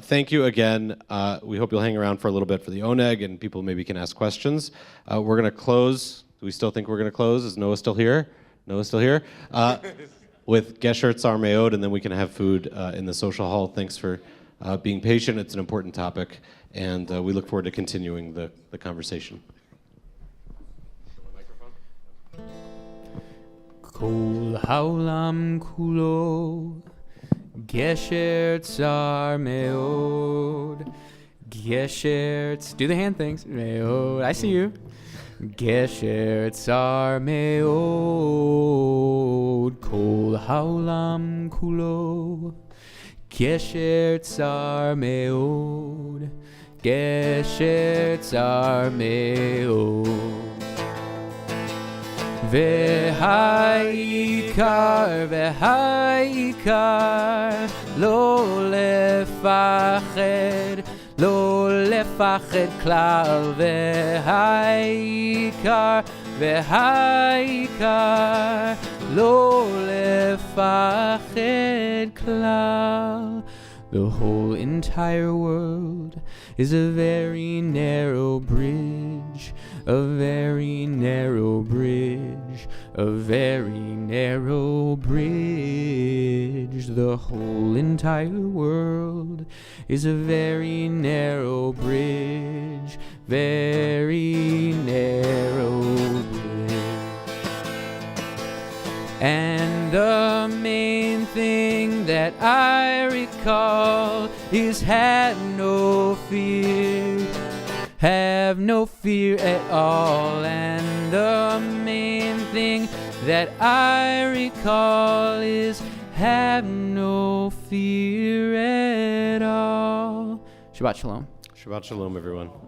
Thank you again. We hope you'll hang around for a little bit for the oneg and people maybe can ask questions. We're going to close. Do we still think we're going to close? Is Noah still here? Noah's still here? With Gesher Tsar Meod, and then we can have food in the social hall. Thanks for being patient. It's an important topic, and we look forward to continuing the conversation. Kol haolam kulo Gesher Tsar Meod. Gesher, do the hand things. Meod, I see you. Gesher Tsar Meod. Kol haolam kulo. Gesher Tsar Meod. Gesher Tsar Meod. והעיקר לא לפחד, לא לפחד כלל, והעיקר לא לפחד כלל. The whole entire world is a very narrow bridge, a very narrow bridge, a very narrow bridge. The whole entire world is a very narrow bridge, very narrow bridge. And the main thing that I recall is had no fear, have no fear at all. And the main thing that I recall is have no fear at all. Shabbat Shalom. Shabbat Shalom, everyone.